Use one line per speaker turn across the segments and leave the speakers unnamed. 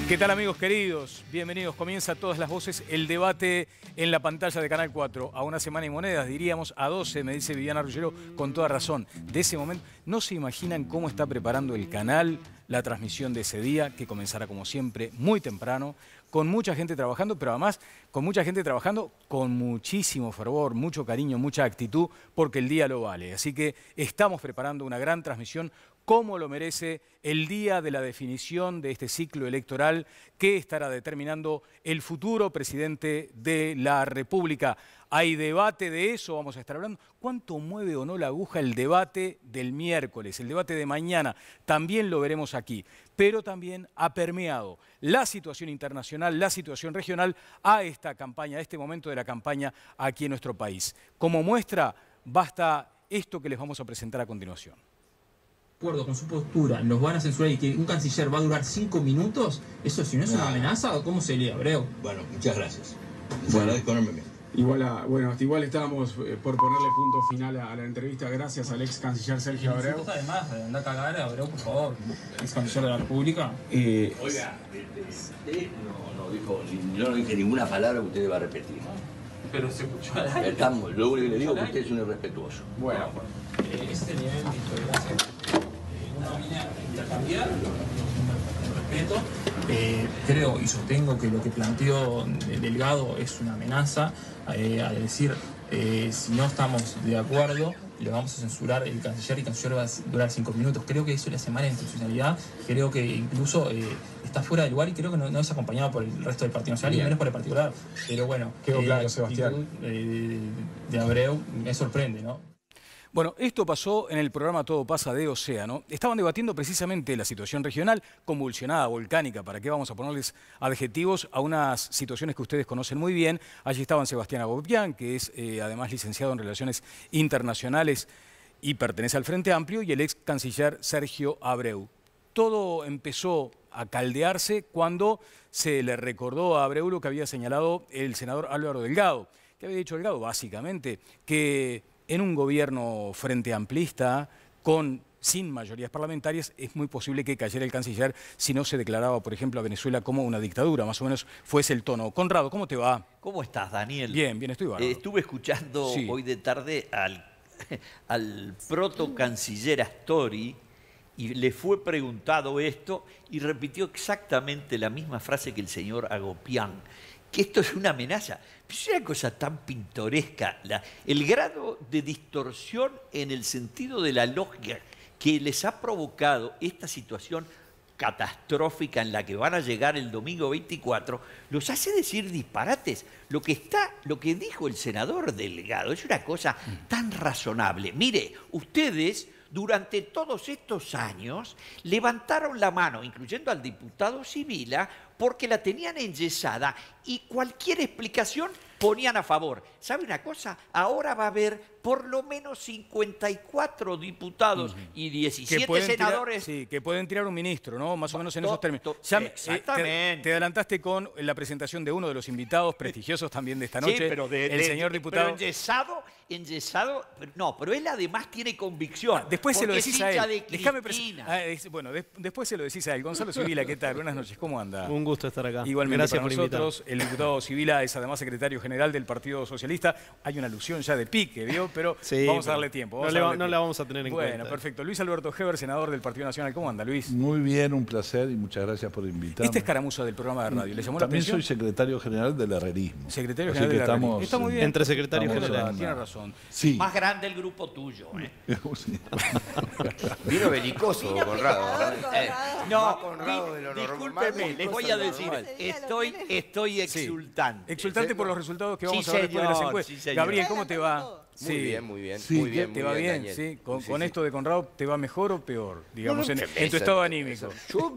¿Qué tal, amigos queridos? Bienvenidos. Comienza Todas las Voces, el debate en la pantalla de Canal 4. A una semana y monedas, diríamos a 12, me dice Viviana Ruggiero, con toda razón. De ese momento, no se imaginan cómo está preparando el canal la transmisión de ese día, que comenzará como siempre muy temprano, con mucha gente trabajando, pero además con mucha gente trabajando con muchísimo fervor, mucho cariño, mucha actitud, porque el día lo vale. Así que estamos preparando una gran transmisión, como lo merece el día de la definición de este ciclo electoral que estará determinando el futuro presidente de la República. Hay debate de eso, vamos a estar hablando. ¿Cuánto mueve o no la aguja el debate del miércoles, el debate de mañana? También lo veremos aquí. Pero también ha permeado la situación internacional, la situación regional a esta campaña, a este momento de la campaña aquí en nuestro país. Como muestra, basta esto que les vamos a presentar a continuación.
Acuerdo con su postura, los van a censurar y que un canciller va a durar 5 minutos, eso si no es una amenaza, ¿cómo sería, Abreu?
Bueno, muchas gracias. Les agradezco enormemente.
Igual estábamos por ponerle punto final a la entrevista. Gracias al ex canciller Sergio Abreu.
Además, anda a cagar a Abreu, por favor, ex canciller de la República.
Oiga, usted yo no dije ninguna palabra que usted va a repetir.
Pero se escuchó al aire.
Estamos, lo único que le digo es que usted es un irrespetuoso.
Bueno, ese es el nivel de intolerancia. Una línea intercambiar, respeto. Creo y sostengo que lo que planteó Delgado es una amenaza, a decir, si no estamos de acuerdo, le vamos a censurar el canciller y el canciller va a durar 5 minutos. Creo que eso le hace mal a la institucionalidad, creo que incluso está fuera del lugar y creo que no es acompañado por el resto del Partido Nacional y menos por el particular. Pero bueno,
quedó claro, Sebastián.
De Abreu me sorprende, ¿no?
Bueno, esto pasó en el programa Todo Pasa de Océano. Estaban debatiendo precisamente la situación regional, convulsionada, volcánica, para qué vamos a ponerles adjetivos a unas situaciones que ustedes conocen muy bien. Allí estaban Sebastián Agopián, que es además licenciado en Relaciones Internacionales y pertenece al Frente Amplio, y el ex canciller Sergio Abreu. Todo empezó a caldearse cuando se le recordó a Abreu lo que había señalado el senador Álvaro Delgado. ¿Qué había dicho Delgado? Básicamente que en un gobierno frente amplista, sin mayorías parlamentarias, es muy posible que cayera el canciller si no se declaraba, por ejemplo, a Venezuela como una dictadura. Más o menos fue ese el tono. Conrado, ¿cómo te va?
¿Cómo estás, Daniel?
Bien, estoy bárbaro.
Estuve escuchando hoy de tarde al protocanciller Astori y le fue preguntado esto y repitió exactamente la misma frase que el señor Agopián, que esto es una amenaza. Pero es una cosa tan pintoresca, el grado de distorsión en el sentido de la lógica que les ha provocado esta situación catastrófica en la que van a llegar el domingo 24, los hace decir disparates. Lo que dijo el senador Delgado es una cosa tan razonable. Mire, ustedes durante todos estos años levantaron la mano, incluyendo al diputado Sibila, porque la tenían enyesada y cualquier explicación ponían a favor. ¿Sabe una cosa? Ahora va a haber por lo menos 54 diputados y 17 senadores.
Que pueden tirar un ministro, ¿no? Más o menos en esos términos.
Exactamente.
Te adelantaste con la presentación de uno de los invitados prestigiosos también de esta noche, el señor diputado.
Pero enyesado, no, pero él además tiene convicción.
Después se lo decís a él.
Bueno,
después se lo decís a él. Gonzalo Sibila, ¿qué tal? Buenas noches, ¿cómo anda?
Un gusto estar acá.
Igualmente
Gracias
para
por
nosotros. El diputado Sibila es además secretario general del Partido Socialista. Hay una alusión ya de pique, ¿vio? Pero sí, vamos a darle tiempo.
No la vamos a tener en cuenta.
Bueno, perfecto. Luis Alberto Heber, senador del Partido Nacional. ¿Cómo anda, Luis?
Muy bien, un placer y muchas gracias por invitarme.
Esta escaramuza del programa de radio, ¿le llamó la atención?
También soy secretario general del herrerismo.
Secretario general del herrerismo. Está muy bien.
Entre secretarios generales.
Tiene razón.
Sí.
Más grande el grupo tuyo,
Vino belicoso, Conrado.
No,
Conrado de lo
discúlpeme, les voy a decir, estoy exultante.
Exultante por los resultados que vamos a ver después de las encuestas.
Sí,
Gabriel, ¿cómo te va?
Muy bien.
¿Te va bien? Sí. Con esto de Conrado, ¿te va mejor o peor? Digamos, en tu estado anímico.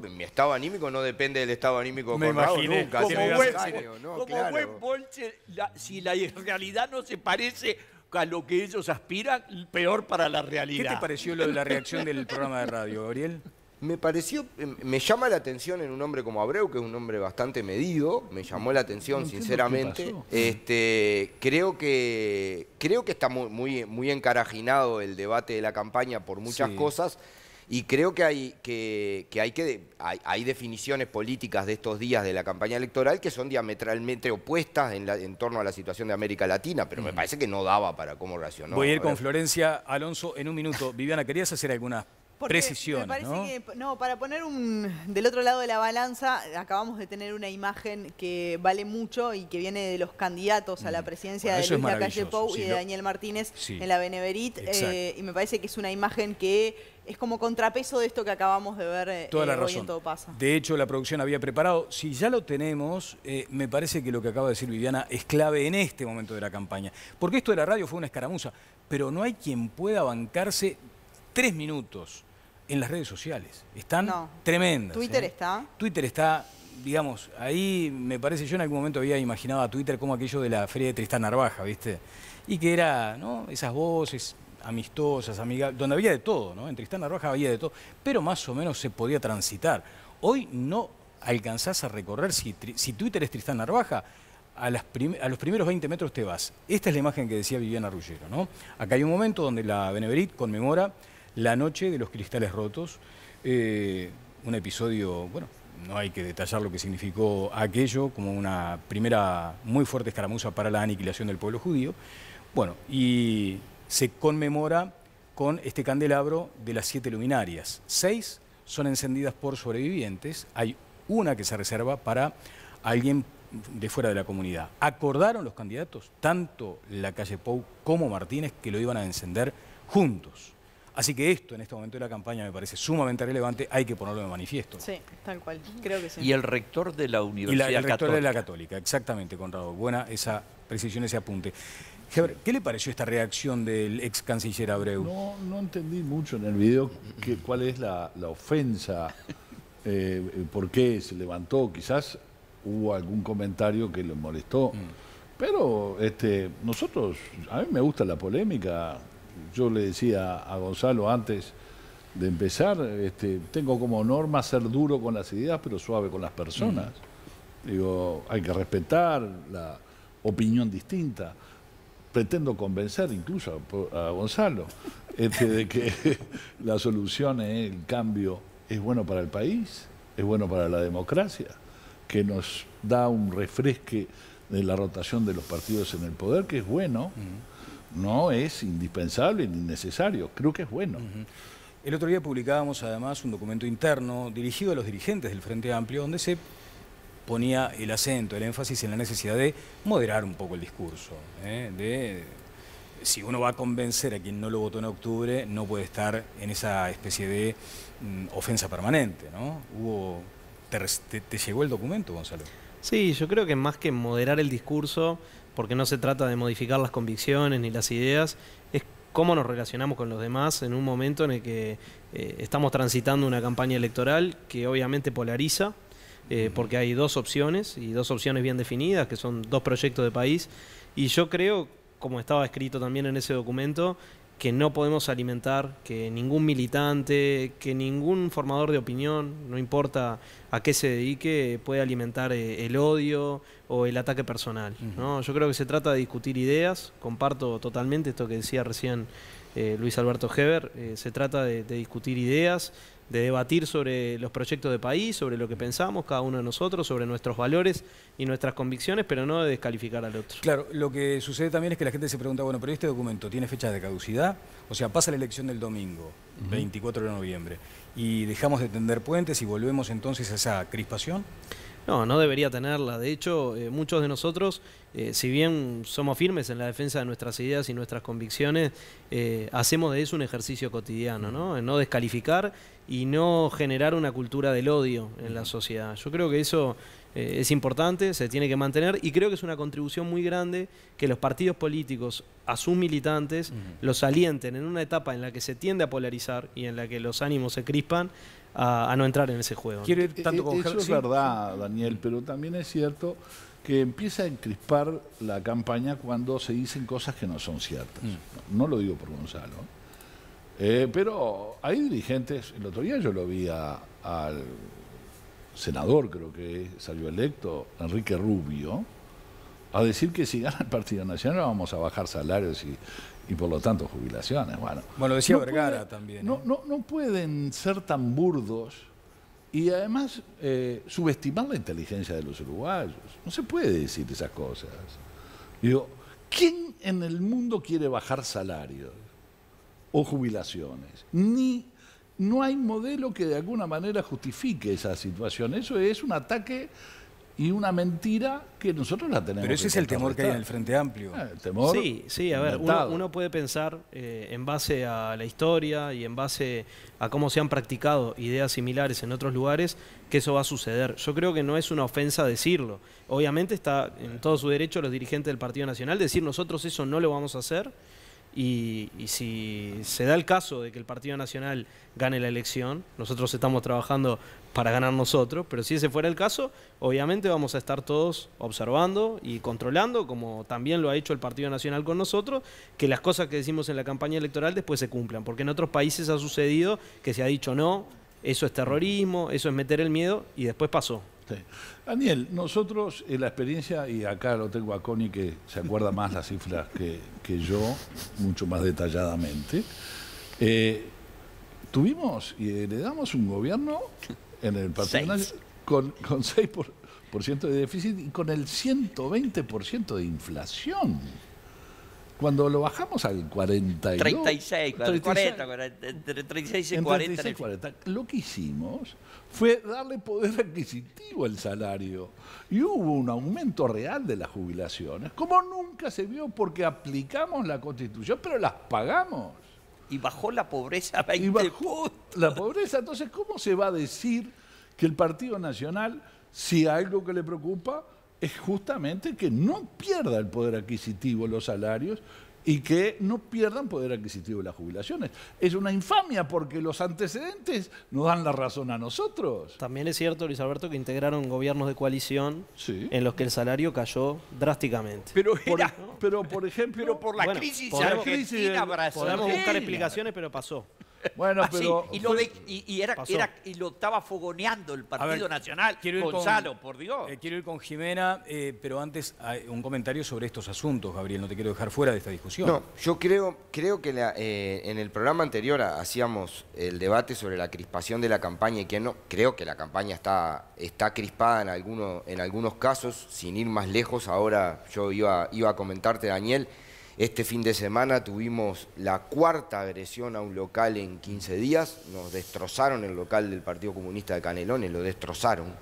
Mi estado anímico no depende del estado anímico de
Me
Conrado
imaginé.
nunca.
Como buen bolche, si la realidad no se parece a lo que ellos aspiran, peor para la realidad.
¿Qué te pareció lo de la reacción del programa de radio, Gabriel?
Me llama la atención en un hombre como Abreu, que es un hombre bastante medido, me llamó la atención, sinceramente. Creo que está muy encarajinado el debate de la campaña por muchas cosas. Y creo que hay definiciones políticas de estos días de la campaña electoral que son diametralmente opuestas en torno a la situación de América Latina, pero me parece que no daba para cómo reaccionó.
Voy a ir con Florencia Alonso en un minuto. Viviana, ¿querías hacer algunas precisiones?
Me parece que, no, para poner del otro lado de la balanza, acabamos de tener una imagen que vale mucho y que viene de los candidatos a la presidencia de Luis Lacalle Pou y de Daniel Martínez en la Beneverit, y me parece que es una imagen que es como contrapeso de esto que acabamos de ver hoy en Todo Pasa.
De hecho, la producción había preparado, si ya lo tenemos, me parece que lo que acaba de decir Viviana es clave en este momento de la campaña, porque esto de la radio fue una escaramuza, pero no hay quien pueda bancarse 3 minutos en las redes sociales. Están tremendas.
¿Twitter está?
Twitter está, digamos, ahí me parece, yo en algún momento había imaginado a Twitter como aquello de la feria de Tristán Narvaja, ¿viste? Y que era, ¿no?, esas voces amistosas, amigables, donde había de todo, ¿no? En Tristán Narvaja había de todo, pero más o menos se podía transitar. Hoy no alcanzás a recorrer, si Twitter es Tristán Narvaja, a los primeros 20 metros te vas. Esta es la imagen que decía Viviana Ruggiero, ¿no? Acá hay un momento donde la Beneverit conmemora la noche de los cristales rotos, un episodio, bueno, no hay que detallar lo que significó aquello, como una primera muy fuerte escaramuza para la aniquilación del pueblo judío. Bueno, y se conmemora con este candelabro de las 7 luminarias. 6 son encendidas por sobrevivientes, hay una que se reserva para alguien de fuera de la comunidad. Acordaron los candidatos, tanto Lacalle Pou como Martínez, que lo iban a encender juntos. Así que esto en este momento de la campaña me parece sumamente relevante, hay que ponerlo de manifiesto.
Sí, tal cual, creo que sí.
Y el rector de la Universidad Católica.
El rector de la Católica, exactamente, Conrado. Buena esa precisión, ese apunte. Heber, ¿qué le pareció esta reacción del ex canciller Abreu?
No entendí mucho en el video cuál es la ofensa, por qué se levantó, quizás hubo algún comentario que le molestó. Pero nosotros, a mí me gusta la polémica. Yo le decía a Gonzalo antes de empezar, tengo como norma ser duro con las ideas, pero suave con las personas. Digo, hay que respetar la opinión distinta. Pretendo convencer incluso a Gonzalo de que la solución, el cambio, es bueno para el país, es bueno para la democracia, que nos da un refresque de la rotación de los partidos en el poder, que es bueno. No es indispensable ni necesario, creo que es bueno.
El otro día publicábamos además un documento interno dirigido a los dirigentes del Frente Amplio, donde se ponía el acento, el énfasis en la necesidad de moderar un poco el discurso, si uno va a convencer a quien no lo votó en octubre, no puede estar en esa especie de ofensa permanente, ¿no? ¿Te llegó el documento, Gonzalo?
Sí, yo creo que más que moderar el discurso, porque no se trata de modificar las convicciones ni las ideas, es cómo nos relacionamos con los demás en un momento en el que estamos transitando una campaña electoral que obviamente polariza, porque hay 2 opciones, y 2 opciones bien definidas, que son 2 proyectos de país, y yo creo, como estaba escrito también en ese documento, que no podemos alimentar, que ningún militante, que ningún formador de opinión, no importa a qué se dedique, puede alimentar el odio o el ataque personal, ¿no? Yo creo que se trata de discutir ideas, comparto totalmente esto que decía recién Luis Alberto Heber, se trata de discutir ideas, de debatir sobre los proyectos de país, sobre lo que pensamos cada uno de nosotros, sobre nuestros valores y nuestras convicciones, pero no de descalificar al otro.
Claro, lo que sucede también es que la gente se pregunta, bueno, pero este documento tiene fecha de caducidad, o sea, pasa la elección del domingo, 24 de noviembre, y dejamos de tender puentes y volvemos entonces a esa crispación.
No, no debería tenerla. De hecho, muchos de nosotros, si bien somos firmes en la defensa de nuestras ideas y nuestras convicciones, hacemos de eso un ejercicio cotidiano, ¿no? En no descalificar y no generar una cultura del odio en la sociedad. Yo creo que eso es importante, se tiene que mantener, y creo que es una contribución muy grande que los partidos políticos a sus militantes los alienten en una etapa en la que se tiende a polarizar y en la que los ánimos se crispan, a no entrar en ese juego.
Quiero ir tanto con eso es verdad, Daniel, pero también es cierto que empieza a encrispar la campaña cuando se dicen cosas que no son ciertas. No lo digo por Gonzalo. Pero hay dirigentes, el otro día yo lo vi al senador, creo que salió electo, Enrique Rubio, a decir que si gana el Partido Nacional vamos a bajar salarios y por lo tanto jubilaciones.
Bueno, decía Vergara también.
No pueden ser tan burdos y además subestimar la inteligencia de los uruguayos. No se puede decir esas cosas. Digo, ¿quién en el mundo quiere bajar salarios o jubilaciones? No hay modelo que de alguna manera justifique esa situación. Eso es un ataque y una mentira que nosotros la tenemos.
Pero ese es el temor que hay en el Frente Amplio.
El temor.
Sí, a ver, uno puede pensar en base a la historia y en base a cómo se han practicado ideas similares en otros lugares, que eso va a suceder. Yo creo que no es una ofensa decirlo. Obviamente está en todo su derecho los dirigentes del Partido Nacional decir nosotros eso no lo vamos a hacer. Y si se da el caso de que el Partido Nacional gane la elección, nosotros estamos trabajando para ganar nosotros, pero si ese fuera el caso, obviamente vamos a estar todos observando y controlando, como también lo ha hecho el Partido Nacional con nosotros, que las cosas que decimos en la campaña electoral después se cumplan, porque en otros países ha sucedido que se ha dicho no, eso es terrorismo, eso es meter el miedo, y después pasó.
Sí. Daniel, nosotros en la experiencia, y acá lo tengo a Connie que se acuerda más las cifras que yo, mucho más detalladamente, tuvimos y heredamos un gobierno en el Partido Nacional con 6% de déficit y con el 120% de inflación. Cuando lo bajamos al 42...
36, 40, entre 36 y 40.
36 y 40. Lo que hicimos fue darle poder adquisitivo al salario. Y hubo un aumento real de las jubilaciones, como nunca se vio, porque aplicamos la Constitución, pero las pagamos.
Y bajó la pobreza a 20 puntos.
La pobreza, entonces, ¿cómo se va a decir que el Partido Nacional, si algo que le preocupa, es justamente que no pierda el poder adquisitivo los salarios y que no pierdan poder adquisitivo las jubilaciones? Es una infamia porque los antecedentes nos dan la razón a nosotros.
También es cierto, Luis Alberto, que integraron gobiernos de coalición en los que el salario cayó drásticamente.
Pero por ejemplo...
por la crisis argentina,
podemos buscar explicaciones, pero pasó.
Bueno, pero
y lo estaba fogoneando el Partido Nacional, Gonzalo, por Dios.
Quiero ir con Jimena, pero antes un comentario sobre estos asuntos, Gabriel, no te quiero dejar fuera de esta discusión.
No, yo creo que en el programa anterior hacíamos el debate sobre la crispación de la campaña y que no, creo que la campaña está crispada en algunos casos, sin ir más lejos. Ahora yo iba a comentarte, Daniel. Este fin de semana tuvimos la 4ª agresión a un local en 15 días. Nos destrozaron el local del Partido Comunista de Canelones, lo destrozaron.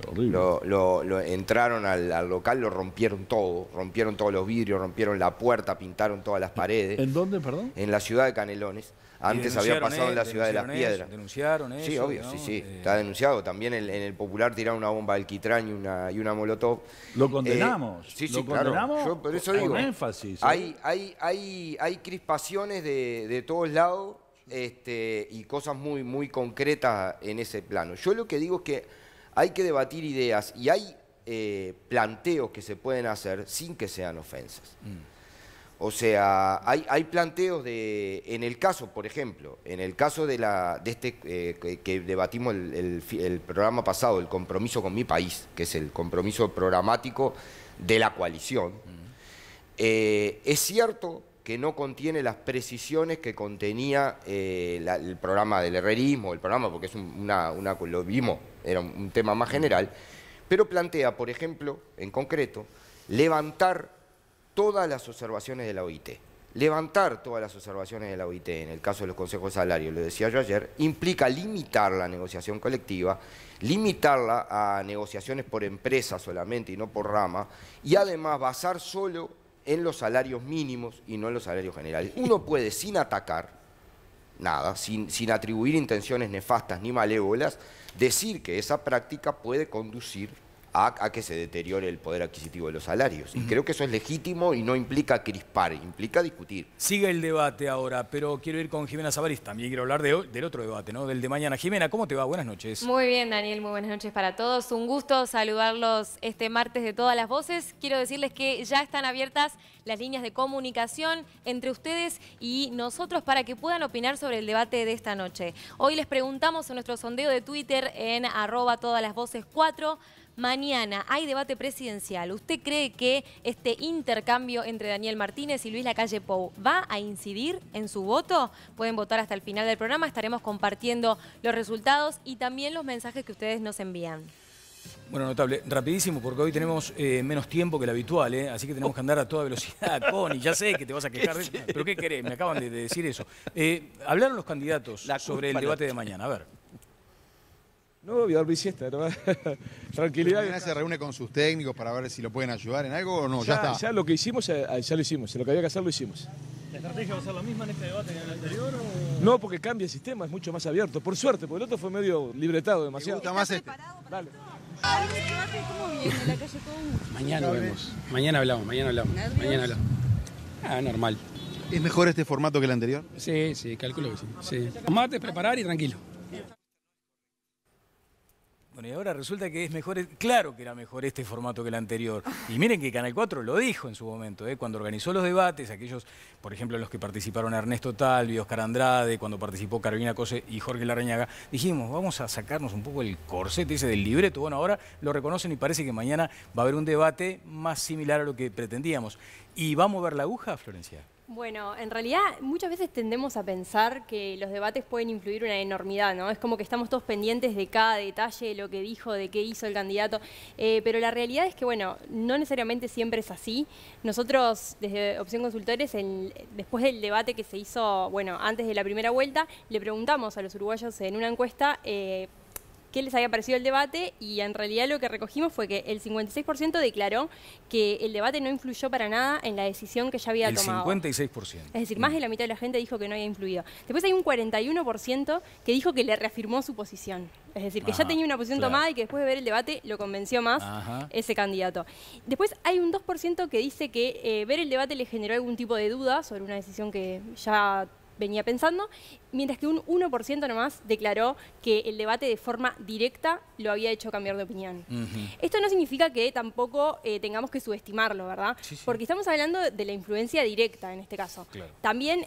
Horrible. Entraron al local, lo rompieron todos los vidrios, rompieron la puerta, pintaron todas las paredes.
¿En dónde, perdón?
En la ciudad de Canelones. Antes había pasado en la ciudad de Las Piedras.
¿Denunciaron eso?
Sí, obvio, ¿no? Sí. Está denunciado. También en el Popular tiraron una bomba de alquitrán y una molotov.
Lo condenamos.
Sí,
lo
claro.
Condenamos
yo por eso digo,
con énfasis.
Hay crispaciones de todos lados y cosas muy, muy concretas en ese plano. Yo lo que digo es que hay que debatir ideas y hay planteos que se pueden hacer sin que sean ofensas. O sea, hay planteos en el caso, por ejemplo, en el caso que debatimos el programa pasado, el compromiso con mi país, que es el compromiso programático de la coalición, es cierto que no contiene las precisiones que contenía el programa del herrerismo, porque es lo vimos, era un tema más general, pero plantea, por ejemplo, en concreto, levantar todas las observaciones de la OIT. Levantar todas las observaciones de la OIT, en el caso de los consejos de salario, lo decía yo ayer, implica limitar la negociación colectiva, limitarla a negociaciones por empresa solamente y no por rama, y además basar solo en los salarios mínimos y no en los salarios generales. Uno puede, sin atacar nada, sin atribuir intenciones nefastas ni malévolas, decir que esa práctica puede conducir a que se deteriore el poder adquisitivo de los salarios. Y creo que eso es legítimo y no implica crispar, implica discutir.
Sigue el debate ahora, pero quiero ir con Jimena Sabaris. También quiero hablar del otro debate, ¿no? Del de mañana. Jimena, ¿cómo te va? Buenas noches.
Muy bien, Daniel. Muy buenas noches para todos. Un gusto saludarlos este martes de Todas las Voces. Quiero decirles que ya están abiertas las líneas de comunicación entre ustedes y nosotros para que puedan opinar sobre el debate de esta noche. Hoy les preguntamos en nuestro sondeo de Twitter en @todaslasvoces4. Mañana hay debate presidencial. ¿Usted cree que este intercambio entre Daniel Martínez y Luis Lacalle Pou va a incidir en su voto? Pueden votar hasta el final del programa. Estaremos compartiendo los resultados y también los mensajes que ustedes nos envían.
Bueno, notable. Rapidísimo, porque hoy tenemos menos tiempo que el habitual, así que tenemos que andar a toda velocidad. Connie, ya sé que te vas a quejar de eso, pero ¿qué querés? Me acaban de decir eso. Hablaron los candidatos sobre el debate de mañana. A ver.
No, voy a dormir siesta, ¿no? Tranquilidad.
¿Mañana se reúne con sus técnicos para ver si lo pueden ayudar en algo o no? Ya está.
Ya lo que hicimos, ya lo hicimos. Lo que había que hacer, lo hicimos.
¿La estrategia va a ser la misma en este debate que en el anterior? O...
No, porque cambia el sistema, es mucho más abierto. Por suerte, porque el otro fue medio libretado demasiado.
¿Te gusta más este?
Dale.
¿Cómo viene la calle Pou?
Mañana vemos. Mañana hablamos. Mañana hablamos. Normal.
¿Es mejor este formato que el anterior?
Sí, calculo que sí. Mate, preparar y tranquilo.
Bueno, y ahora resulta que es mejor, claro que era mejor este formato que el anterior. Y miren que Canal 4 lo dijo en su momento, cuando organizó los debates, aquellos, por ejemplo, en los que participaron Ernesto Talvi, Oscar Andrade, cuando participó Carolina Cose y Jorge Larrañaga, dijimos, vamos a sacarnos un poco el corset ese del libreto. Bueno, ahora lo reconocen y parece que mañana va a haber un debate más similar a lo que pretendíamos. ¿Y va a mover la aguja, Florencia?
Bueno, en realidad muchas veces tendemos a pensar que los debates pueden influir una enormidad, ¿no? Es como que estamos todos pendientes de cada detalle, de lo que dijo, de qué hizo el candidato, pero la realidad es que, bueno, no necesariamente siempre es así. Nosotros, desde Opción Consultores, después del debate que se hizo, bueno, antes de la primera vuelta, le preguntamos a los uruguayos en una encuesta qué les había parecido el debate y en realidad lo que recogimos fue que el 56% declaró que el debate no influyó para nada en la decisión que ya había tomado.
El 56%.
Es decir, más de la mitad de la gente dijo que no había influido. Después hay un 41% que dijo que le reafirmó su posición. Es decir, que ya tenía una posición tomada y que después de ver el debate lo convenció más ese candidato. Después hay un 2% que dice que ver el debate le generó algún tipo de duda sobre una decisión que ya venía pensando, mientras que un 1% nomás declaró que el debate de forma directa lo había hecho cambiar de opinión. Esto no significa que tampoco tengamos que subestimarlo, ¿verdad? Sí. Porque estamos hablando de la influencia directa en este caso. Claro. También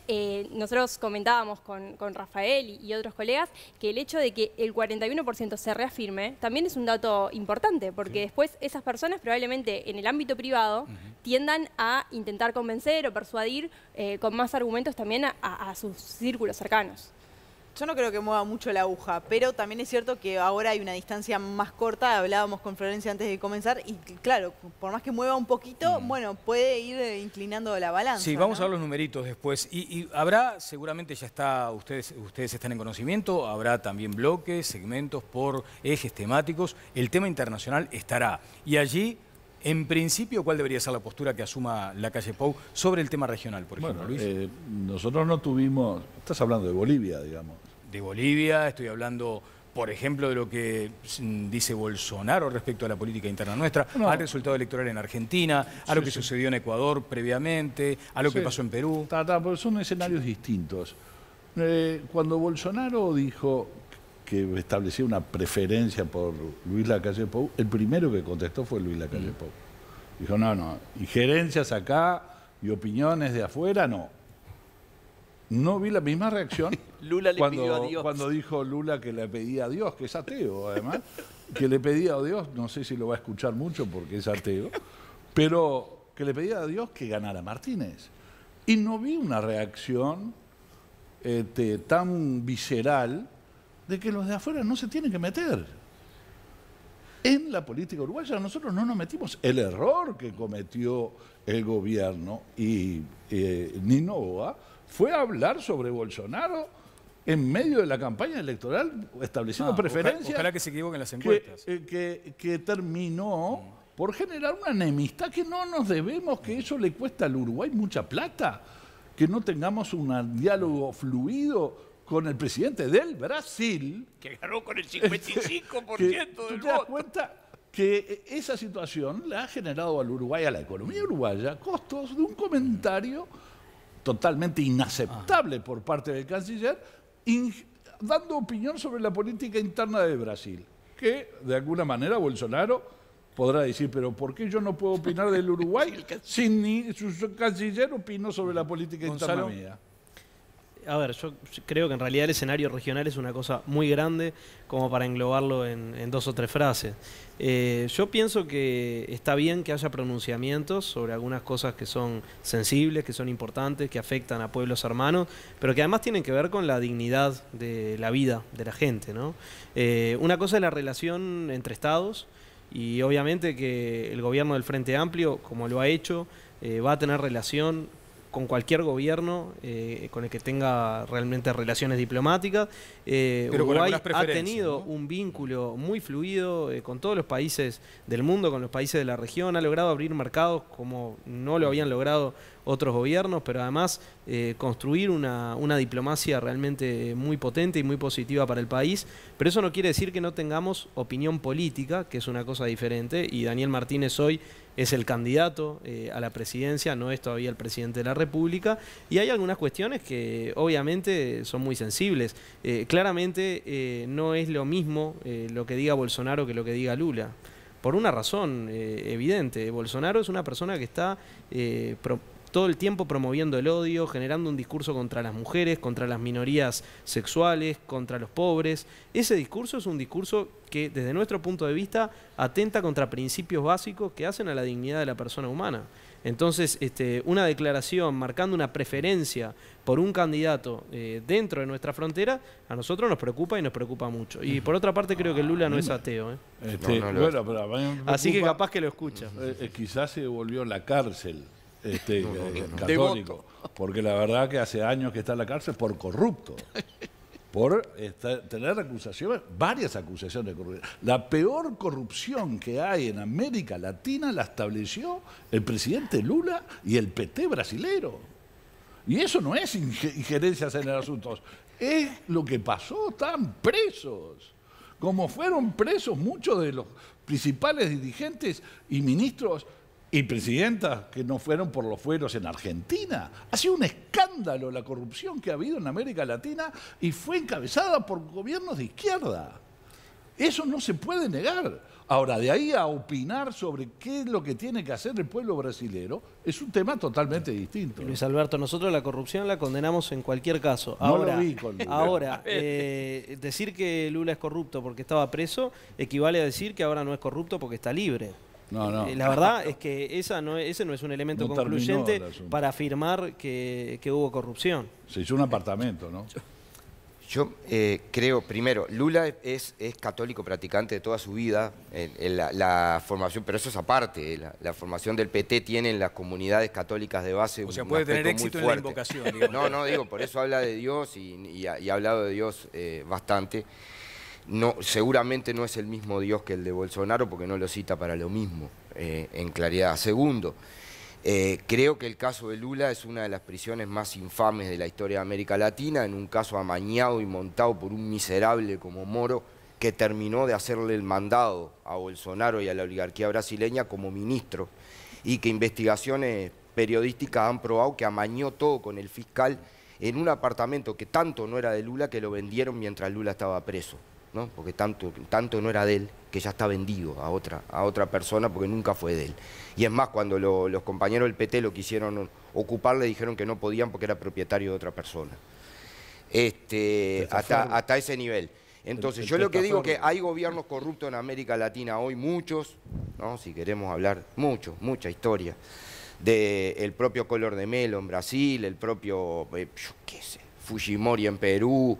nosotros comentábamos con Rafael y otros colegas que el hecho de que el 41% se reafirme también es un dato importante, porque después esas personas probablemente en el ámbito privado tiendan a intentar convencer o persuadir con más argumentos también a sus círculos cercanos.
Yo no creo que mueva mucho la aguja, pero también es cierto que ahora hay una distancia más corta. Hablábamos con Florencia antes de comenzar y claro, por más que mueva un poquito, bueno, puede ir inclinando la balanza.
Sí, vamos a ver los numeritos después. Y habrá, seguramente ya está, ustedes están en conocimiento, habrá también bloques, segmentos por ejes temáticos. El tema internacional estará. Y allí, en principio, ¿cuál debería ser la postura que asuma Lacalle Pou sobre el tema regional, por ejemplo, Luis?
Nosotros no tuvimos... Estás hablando de Bolivia, digamos.
De Bolivia, estoy hablando, por ejemplo, de lo que dice Bolsonaro respecto a la política interna nuestra, al resultado electoral en Argentina, a lo que sucedió en Ecuador previamente, a lo que pasó en Perú.
Pero son escenarios distintos. Cuando Bolsonaro dijo que establecía una preferencia por Luis Lacalle Pou, el primero que contestó fue Luis Lacalle Pou. Dijo, no, injerencias acá y opiniones de afuera, no. No vi la misma reacción
Lula le pidió a Dios.
Cuando dijo Lula que le pedía a Dios, que es ateo además, que le pedía a Dios, no sé si lo va a escuchar mucho porque es ateo, pero que le pedía a Dios que ganara Martínez. Y no vi una reacción tan visceral de que los de afuera no se tienen que meter. En la política uruguaya nosotros no nos metimos. El error que cometió el gobierno y Ninoa fue hablar sobre Bolsonaro en medio de la campaña electoral, estableciendo preferencias.
Ojalá que se equivoquen las encuestas.
Que terminó por generar una enemistad que no nos debemos, que eso le cuesta al Uruguay mucha plata, que no tengamos un diálogo fluido con el presidente del Brasil,
que ganó con el 55% del voto.
¿Tú te das cuenta que esa situación le ha generado al Uruguay, a la economía uruguaya, costos de un comentario totalmente inaceptable por parte del canciller, dando opinión sobre la política interna de Brasil, que de alguna manera Bolsonaro podrá decir, pero ¿por qué yo no puedo opinar del Uruguay si ni su canciller opinó sobre la política interna mía?
A ver, yo creo que en realidad el escenario regional es una cosa muy grande como para englobarlo en 2 o 3 frases. Yo pienso que está bien que haya pronunciamientos sobre algunas cosas que son sensibles, que son importantes, que afectan a pueblos hermanos, pero que además tienen que ver con la dignidad de la vida de la gente, ¿no? Una cosa es la relación entre estados y obviamente que el gobierno del Frente Amplio, como lo ha hecho, va a tener relación con cualquier gobierno con el que tenga realmente relaciones diplomáticas. Uruguay ha tenido, ¿no?, un vínculo muy fluido con todos los países del mundo, con los países de la región, ha logrado abrir mercados como no lo habían logrado otros gobiernos, pero además construir una diplomacia realmente muy potente y muy positiva para el país. Pero eso no quiere decir que no tengamos opinión política, que es una cosa diferente, y Daniel Martínez hoy es el candidato a la presidencia, no es todavía el presidente de la República, y hay algunas cuestiones que obviamente son muy sensibles. Claramente no es lo mismo lo que diga Bolsonaro que lo que diga Lula, por una razón evidente. Bolsonaro es una persona que está todo el tiempo promoviendo el odio, generando un discurso contra las mujeres, contra las minorías sexuales, contra los pobres. Ese discurso es un discurso que desde nuestro punto de vista atenta contra principios básicos que hacen a la dignidad de la persona humana. Entonces, una declaración marcando una preferencia por un candidato dentro de nuestra frontera, a nosotros nos preocupa y nos preocupa mucho. Y por otra parte creo que Lula no es ateo.
Bueno, pero a mí me preocupa,
así que capaz que lo escucha.
Quizás se volvió la cárcel. Católico, porque la verdad que hace años que está en la cárcel por corrupto, por tener acusaciones, varias acusaciones de corrupción. La peor corrupción que hay en América Latina la estableció el presidente Lula y el PT brasilero. Y eso no es injerencias en los asuntos, es lo que pasó, están presos. Como fueron presos muchos de los principales dirigentes y ministros y presidentas que no fueron por los fueros en Argentina. Ha sido un escándalo la corrupción que ha habido en América Latina y fue encabezada por gobiernos de izquierda. Eso no se puede negar. Ahora, de ahí a opinar sobre qué es lo que tiene que hacer el pueblo brasilero, es un tema totalmente distinto.
Luis Alberto, nosotros la corrupción la condenamos en cualquier caso. Ahora,
no lo vi con Lula.
Ahora, decir que Lula es corrupto porque estaba preso equivale a decir que ahora no es corrupto porque está libre.
No.
La verdad es que ese no es un elemento concluyente para afirmar que hubo corrupción.
Se hizo un apartamento, ¿no?
Yo creo, primero, Lula es católico practicante de toda su vida, la formación, pero eso es aparte, la formación del PT tiene en las comunidades católicas de base
un puede tener éxito en la invocación, digamos.
No, digo, por eso habla de Dios y ha hablado de Dios bastante. No, seguramente no es el mismo Dios que el de Bolsonaro porque no lo cita para lo mismo, en claridad. Segundo, creo que el caso de Lula es una de las prisiones más infames de la historia de América Latina, en un caso amañado y montado por un miserable como Moro que terminó de hacerle el mandado a Bolsonaro y a la oligarquía brasileña como ministro y que investigaciones periodísticas han probado que amañó todo con el fiscal en un apartamento que tanto no era de Lula que lo vendieron mientras Lula estaba preso, ¿no? Porque tanto no era de él que ya está vendido a otra persona porque nunca fue de él. Y es más, cuando los compañeros del PT lo quisieron ocupar, le dijeron que no podían porque era propietario de otra persona. Hasta ese nivel. Entonces, yo lo que digo es que hay gobiernos corruptos en América Latina hoy, muchos, ¿no? Si queremos hablar, mucha historia. Del propio Collor de Mello en Brasil, el propio, Fujimori en Perú,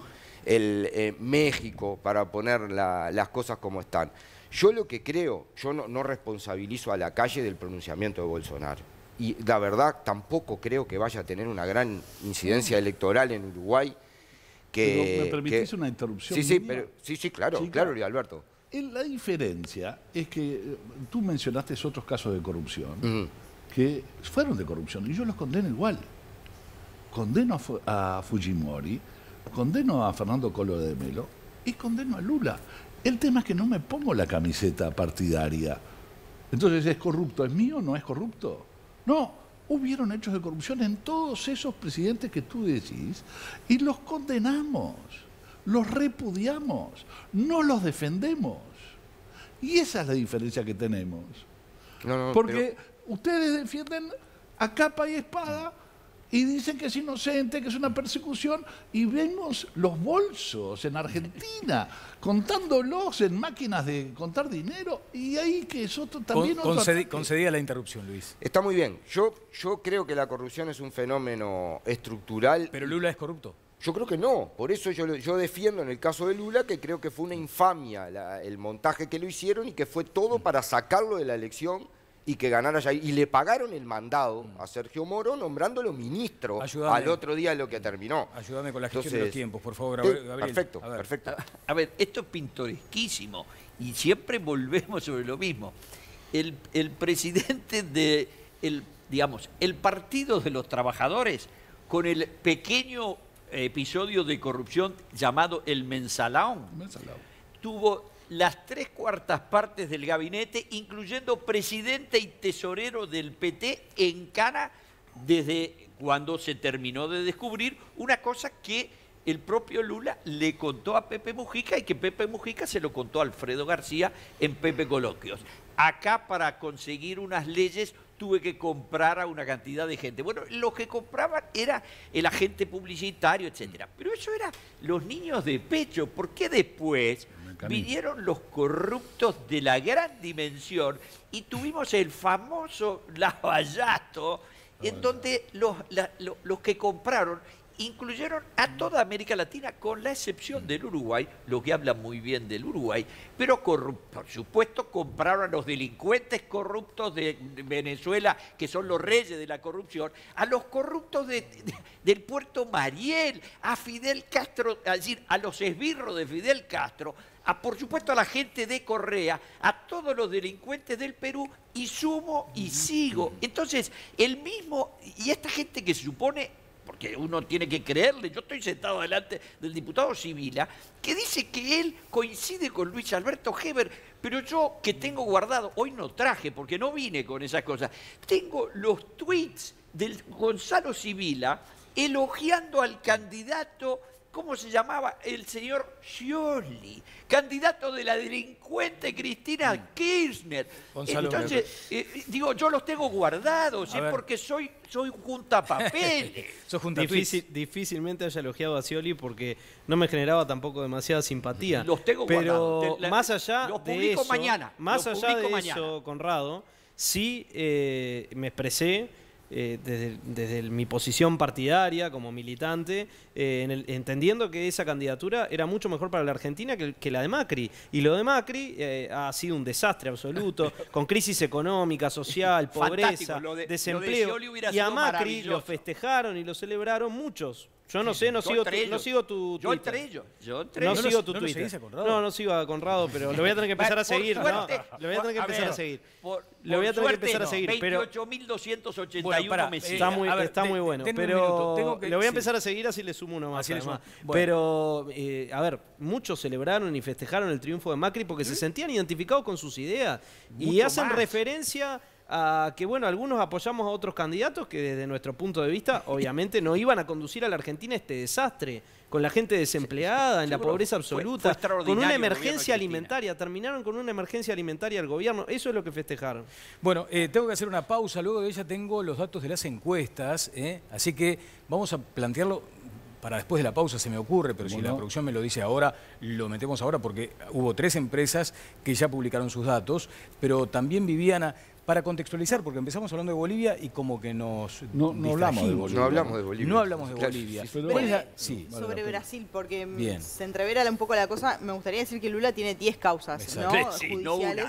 México, para poner las cosas como están. Yo lo que creo, yo no responsabilizo a la calle del pronunciamiento de Bolsonaro. Y la verdad tampoco creo que vaya a tener una gran incidencia electoral en Uruguay.
¿Me permitís una interrupción?
Sí, claro, Luis Alberto.
La diferencia es que tú mencionaste otros casos de corrupción que fueron de corrupción y yo los condeno igual. Condeno a Fujimori, condeno a Fernando Collor de Mello y condeno a Lula. El tema es que no me pongo la camiseta partidaria. Entonces, ¿es corrupto? ¿Es mío o no es corrupto? No, hubieron hechos de corrupción en todos esos presidentes que tú decís y los condenamos, los repudiamos, no los defendemos. Y esa es la diferencia que tenemos. Porque ustedes defienden a capa y espada y dicen que es inocente, que es una persecución, y vemos los bolsos en Argentina, contándolos en máquinas de contar dinero, y ahí que es otro también
concedía la interrupción, Luis.
Está muy bien. Yo creo que la corrupción es un fenómeno estructural.
¿Pero Lula es corrupto?
Yo creo que no. Por eso yo defiendo en el caso de Lula que creo que fue una infamia el montaje que lo hicieron y que fue todo para sacarlo de la elección y que ganara Jair. Y le pagaron el mandado a Sergio Moro nombrándolo ministro al otro día de lo que terminó.
Ayúdame con la gestión de los tiempos, por favor, Gabriel.
Perfecto, perfecto.
A ver, esto es pintoresquísimo y siempre volvemos sobre lo mismo. El presidente el Partido de los Trabajadores, con el pequeño episodio de corrupción llamado el Mensalão, tuvo las 3/4 partes del gabinete, incluyendo presidente y tesorero del PT en cana desde cuando se terminó de descubrir una cosa que el propio Lula le contó a Pepe Mujica y que Pepe Mujica se lo contó a Alfredo García en Pepe Coloquios. Acá, para conseguir unas leyes, tuve que comprar a una cantidad de gente. Bueno, lo que compraban era el agente publicitario, etcétera. Pero eso era los niños de pecho, porque después vinieron los corruptos de la gran dimensión y tuvimos el famoso lavallato, en donde los que compraron incluyeron a toda América Latina, con la excepción del Uruguay, lo que habla muy bien del Uruguay, pero por supuesto compraron a los delincuentes corruptos de Venezuela, que son los reyes de la corrupción, a los corruptos del Puerto Mariel, a Fidel Castro, es decir, a los esbirros de Fidel Castro, por supuesto a la gente de Correa, a todos los delincuentes del Perú, y sumo y sigo. Entonces, y esta gente que se supone, porque uno tiene que creerle, yo estoy sentado delante del diputado Sibila, que dice que él coincide con Luis Alberto Heber, pero yo que tengo guardado, hoy no traje porque no vine con esas cosas, tengo los tweets del Gonzalo Sibila elogiando al candidato, ¿cómo se llamaba? El señor Scioli, candidato de la delincuente Cristina Kirchner. Entonces, digo, yo los tengo guardados, porque soy juntapapeles.
Difícilmente haya elogiado a Scioli porque no me generaba tampoco demasiada simpatía.
Los tengo
guardados.
Pero
más allá de eso,
mañana.
Eso, Conrado, sí me expresé desde mi posición partidaria como militante, entendiendo que esa candidatura era mucho mejor para la Argentina que la de Macri. Y lo de Macri ha sido un desastre absoluto, con crisis económica, social, pobreza, desempleo. Y a Macri lo festejaron y lo celebraron muchos. Yo no sé, no sigo tu Twitter.
Yo entre ellos.
No sigo tu Twitter. No sigo a Conrado, pero lo voy a tener que empezar a seguir. Lo voy a tener que empezar a seguir. Lo voy a tener que empezar a seguir.
28.281
está muy bueno. Pero lo voy a empezar a seguir, así le sumo uno más. Pero, a ver, muchos celebraron y festejaron el triunfo de Macri porque se sentían identificados con sus ideas. Y hacen referencia a que, bueno, algunos apoyamos a otros candidatos que desde nuestro punto de vista, obviamente, no iban a conducir a la Argentina este desastre, con la gente desempleada, en la pobreza absoluta, con una emergencia alimentaria. Terminaron con una emergencia alimentaria al gobierno. Eso es lo que festejaron.
Bueno, tengo que hacer una pausa. Luego de ella tengo los datos de las encuestas, así que vamos a plantearlo para después de la pausa, se me ocurre, pero si la producción me lo dice ahora, lo metemos ahora, porque hubo 3 empresas que ya publicaron sus datos, pero también, Viviana, para contextualizar, porque empezamos hablando de Bolivia y como que no
hablamos de Bolivia.
No hablamos de Bolivia.
No hablamos de Bolivia.
Sobre Brasil, porque se entrevera un poco la cosa, me gustaría decir que Lula tiene 10 causas judiciales.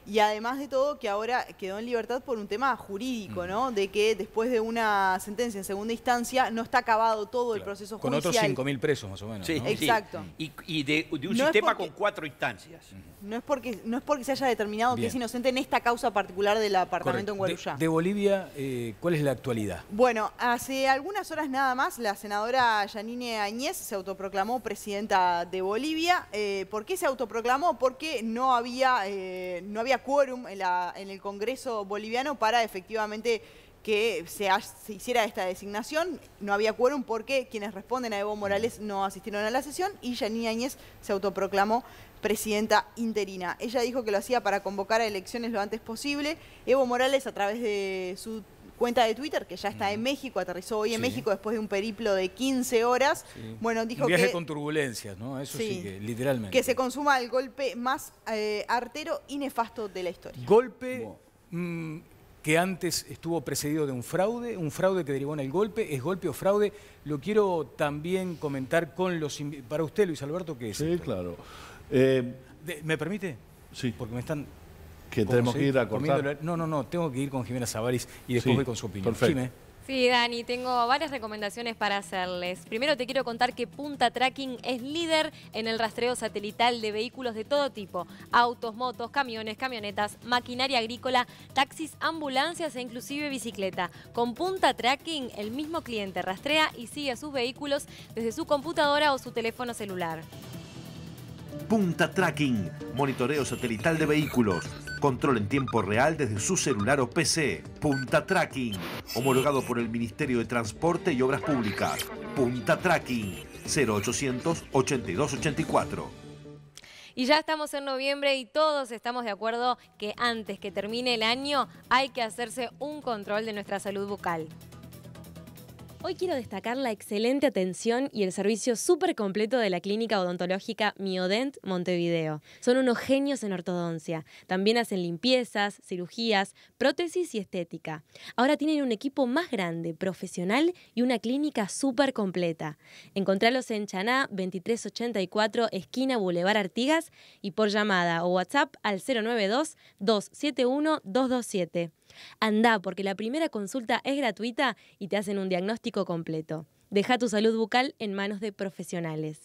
Y además de todo, que ahora quedó en libertad por un tema jurídico, ¿no? De que después de una sentencia en segunda instancia no está acabado todo el proceso judicial.
Con otros 5.000 presos, más o menos.
Sí,
¿no?
Exacto.
Y de un sistema con 4 instancias.
No es porque se haya determinado que es inocente en esta causa particular del apartamento en Guarujá.
De Bolivia, ¿cuál es la actualidad?
Bueno, hace algunas horas nada más, la senadora Yanine Áñez se autoproclamó presidenta de Bolivia. ¿Por qué se autoproclamó? Porque no había quórum en el Congreso boliviano para efectivamente que se hiciera esta designación. No había quórum porque quienes responden a Evo Morales no asistieron a la sesión y Yanine Áñez se autoproclamó presidenta interina. Ella dijo que lo hacía para convocar a elecciones lo antes posible. Evo Morales, a través de su cuenta de Twitter, que ya está en México, aterrizó hoy en México después de un periplo de 15 horas. Bueno, dijo
un viaje con turbulencias, ¿no? Eso sí, que literalmente.
Que se consuma el golpe más artero y nefasto de la historia.
Golpe que antes estuvo precedido de un fraude que derivó en el golpe. ¿Es golpe o fraude? Lo quiero también comentar con los... Para usted, Luis Alberto, ¿qué es?
Sí, claro.
¿Me permite?
Sí.
Porque me están...
Que tenemos que ir a cortar.
No, tengo que ir con Jimena Savaris y después voy con su opinión.
Perfecto.
Sí, Dani, tengo varias recomendaciones para hacerles. Primero te quiero contar que Punta Tracking es líder en el rastreo satelital de vehículos de todo tipo. Autos, motos, camiones, camionetas, maquinaria agrícola, taxis, ambulancias e inclusive bicicleta. Con Punta Tracking, el mismo cliente rastrea y sigue a sus vehículos desde su computadora o su teléfono celular.
Punta Tracking, monitoreo satelital de vehículos, control en tiempo real desde su celular o PC. Punta Tracking, homologado por el Ministerio de Transporte y Obras Públicas. Punta Tracking, 0800 8284.
Y ya estamos en noviembre y todos estamos de acuerdo que antes que termine el año hay que hacerse un control de nuestra salud bucal. Hoy quiero destacar la excelente atención y el servicio súper completo de la clínica odontológica Miodent Montevideo. Son unos genios en ortodoncia. También hacen limpiezas, cirugías, prótesis y estética. Ahora tienen un equipo más grande, profesional y una clínica súper completa. Encontralos en Chaná 2384, esquina Boulevard Artigas, y por llamada o WhatsApp al 092-271-227. Andá, porque la primera consulta es gratuita y te hacen un diagnóstico completo. Deja tu salud bucal en manos de profesionales.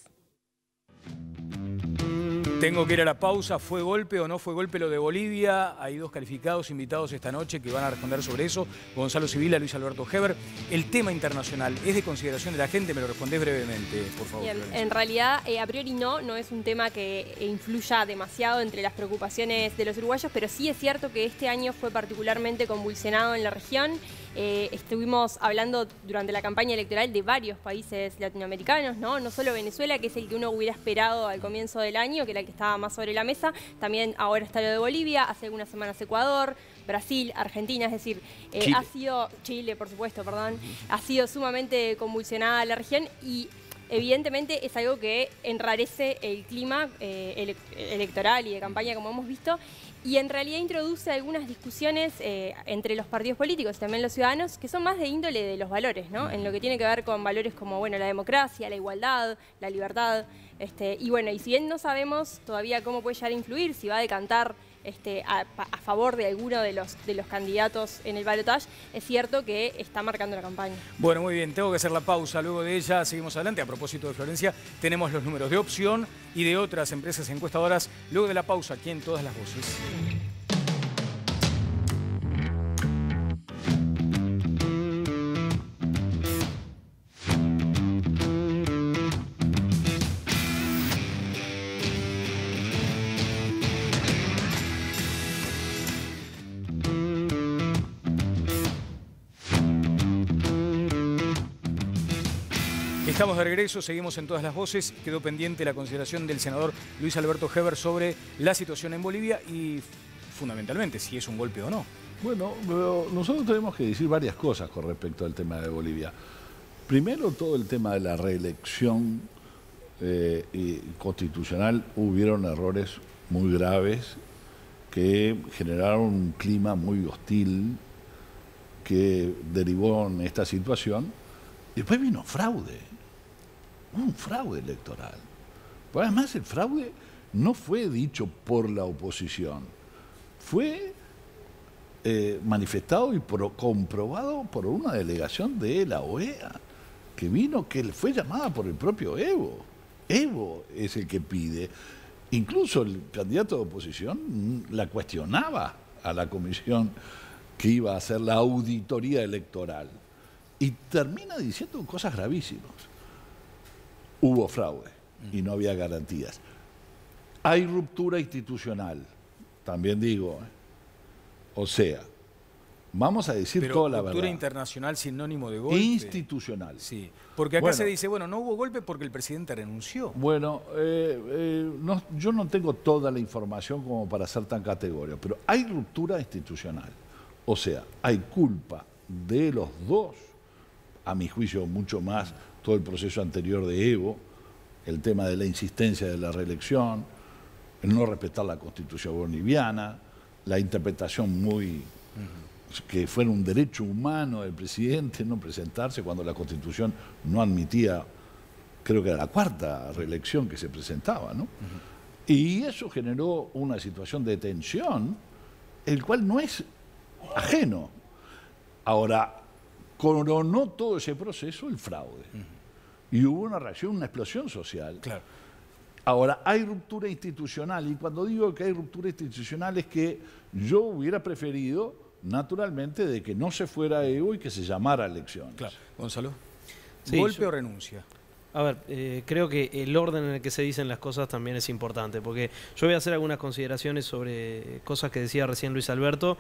Tengo que ir a la pausa. ¿Fue golpe o no fue golpe lo de Bolivia? Hay dos calificados invitados esta noche que van a responder sobre eso. Gonzalo Sibila, Luis Alberto Heber. El tema internacional, ¿es de consideración de la gente? Me lo respondés brevemente, por favor.
Bien, en realidad, a priori no es un tema que influya demasiado entre las preocupaciones de los uruguayos, pero sí es cierto que este año fue particularmente convulsionado en la región. Estuvimos hablando durante la campaña electoral de varios países latinoamericanos, no solo Venezuela, que es el que uno hubiera esperado al comienzo del año, que era el que estaba más sobre la mesa. También ahora está lo de Bolivia, hace algunas semanas Ecuador, Brasil, Argentina, es decir, ha sido Chile, por supuesto, perdón, ha sido sumamente convulsionada la región y evidentemente es algo que enrarece el clima electoral y de campaña, como hemos visto, y en realidad introduce algunas discusiones entre los partidos políticos y también los ciudadanos que son más de índole de los valores, ¿no? En lo que tiene que ver con valores como, bueno, la democracia, la igualdad, la libertad, y bueno, y si bien no sabemos todavía cómo puede llegar a influir, si va a decantar a favor de alguno de los candidatos en el balotaje, es cierto que está marcando la campaña.
Bueno, muy bien, tengo que hacer la pausa. Luego de ella seguimos adelante. A propósito de Florencia, tenemos los números de Opción y de otras empresas encuestadoras. Luego de la pausa, aquí en Todas las Voces. Estamos de regreso, seguimos en Todas las Voces. Quedó pendiente la consideración del senador Luis Alberto Heber sobre la situación en Bolivia y fundamentalmente si es un golpe o no.
Bueno, pero nosotros tenemos que decir varias cosas con respecto al tema de Bolivia. Primero, todo el tema de la reelección constitucional, hubieron errores muy graves que generaron un clima muy hostil que derivó en esta situación. Después vino fraude. Un fraude electoral. Pero además el fraude no fue dicho por la oposición, fue manifestado y comprobado por una delegación de la OEA, que vino, que fue llamada por el propio Evo. Evo es el que pide. Incluso el candidato de oposición la cuestionaba a la comisión que iba a hacer la auditoría electoral. Y termina diciendo cosas gravísimas. Hubo fraude y no había garantías. Hay ruptura institucional, también digo. O sea, Vamos a decir toda la verdad.
Ruptura internacional sinónimo de golpe.
Institucional.
Sí, porque acá se dice, bueno, no hubo golpe porque el presidente renunció.
Bueno, yo no tengo toda la información como para ser tan categórico, pero hay ruptura institucional. O sea, hay culpa de los dos, a mi juicio mucho más todo el proceso anterior de Evo, el tema de la insistencia de la reelección, el no respetar la Constitución boliviana, la interpretación muy... que fuera un derecho humano del presidente no presentarse cuando la Constitución no admitía, creo que era la 4ª reelección que se presentaba, ¿no? Y eso generó una situación de tensión, el cual no es ajeno. Ahora, coronó todo ese proceso el fraude. Y hubo una reacción, una explosión social.
Claro.
Ahora, hay ruptura institucional, y cuando digo que hay ruptura institucional es que yo hubiera preferido, naturalmente, de que no se fuera Evo y que se llamara a elecciones.
Claro. Gonzalo,
Sí,
¿golpe o renuncia?
A ver, creo que el orden en el que se dicen las cosas también es importante, porque yo voy a hacer algunas consideraciones sobre cosas que decía recién Luis Alberto,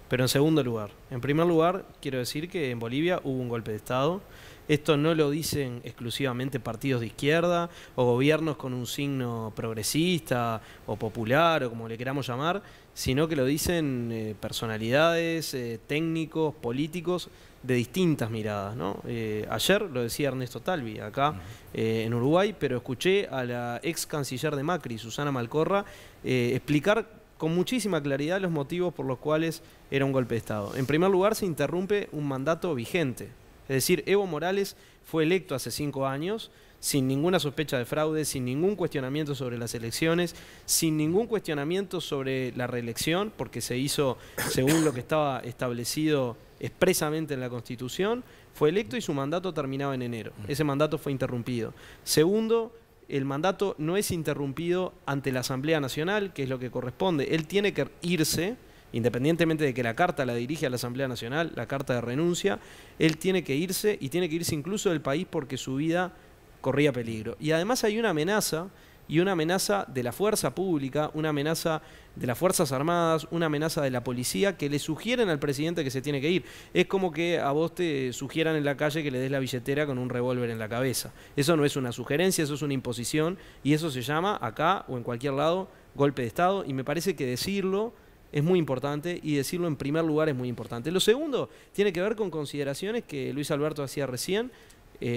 pero en segundo lugar. En primer lugar, quiero decir que en Bolivia hubo un golpe de Estado. Esto no lo dicen exclusivamente partidos de izquierda o gobiernos con un signo progresista o popular o como le queramos llamar, sino que lo dicen personalidades, técnicos, políticos de distintas miradas, ¿no? Ayer lo decía Ernesto Talvi acá en Uruguay, pero escuché a la ex canciller de Macri, Susana Malcorra, explicar con muchísima claridad los motivos por los cuales era un golpe de Estado. En primer lugar, se interrumpe un mandato vigente. Es decir, Evo Morales fue electo hace 5 años, sin ninguna sospecha de fraude, sin ningún cuestionamiento sobre las elecciones, sin ningún cuestionamiento sobre la reelección, porque se hizo según lo que estaba establecido expresamente en la Constitución, fue electo y su mandato terminaba en enero. Ese mandato fue interrumpido. Segundo, el mandato no es interrumpido ante la Asamblea Nacional, que es lo que corresponde. Él tiene que irse, independientemente de que la carta la dirige a la Asamblea Nacional, la carta de renuncia, él tiene que irse y tiene que irse incluso del país porque su vida corría peligro. Y además hay una amenaza, y una amenaza de la fuerza pública, una amenaza de las Fuerzas Armadas, una amenaza de la policía que le sugieren al presidente que se tiene que ir. Es como que a vos te sugieran en la calle que le des la billetera con un revólver en la cabeza. Eso no es una sugerencia, eso es una imposición y eso se llama acá o en cualquier lado golpe de Estado y me parece que decirlo es muy importante y decirlo en primer lugar es muy importante. Lo segundo tiene que ver con consideraciones que Luis Alberto hacía recién,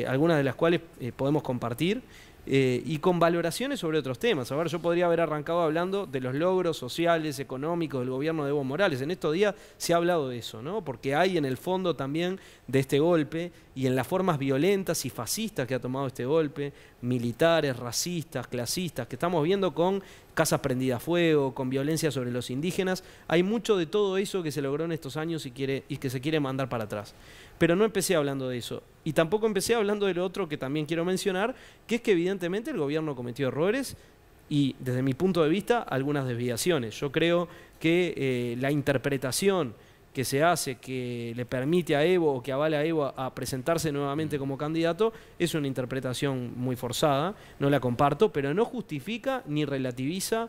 algunas de las cuales podemos compartir. Y con valoraciones sobre otros temas. A ver, yo podría haber arrancado hablando de los logros sociales, económicos del gobierno de Evo Morales. En estos días se ha hablado de eso, ¿no? Porque hay en el fondo también de este golpe y en las formas violentas y fascistas que ha tomado este golpe, militares, racistas, clasistas, que estamos viendo con casas prendidas a fuego, con violencia sobre los indígenas. Hay mucho de todo eso que se logró en estos años y que se quiere mandar para atrás. Pero no empecé hablando de eso. Y tampoco empecé hablando de lo otro que también quiero mencionar, que es que evidentemente el gobierno cometió errores y, desde mi punto de vista, algunas desviaciones. Yo creo que la interpretación que se hace, que le permite a Evo o que avala a Evo a presentarse nuevamente como candidato, es una interpretación muy forzada, no la comparto, pero no justifica ni relativiza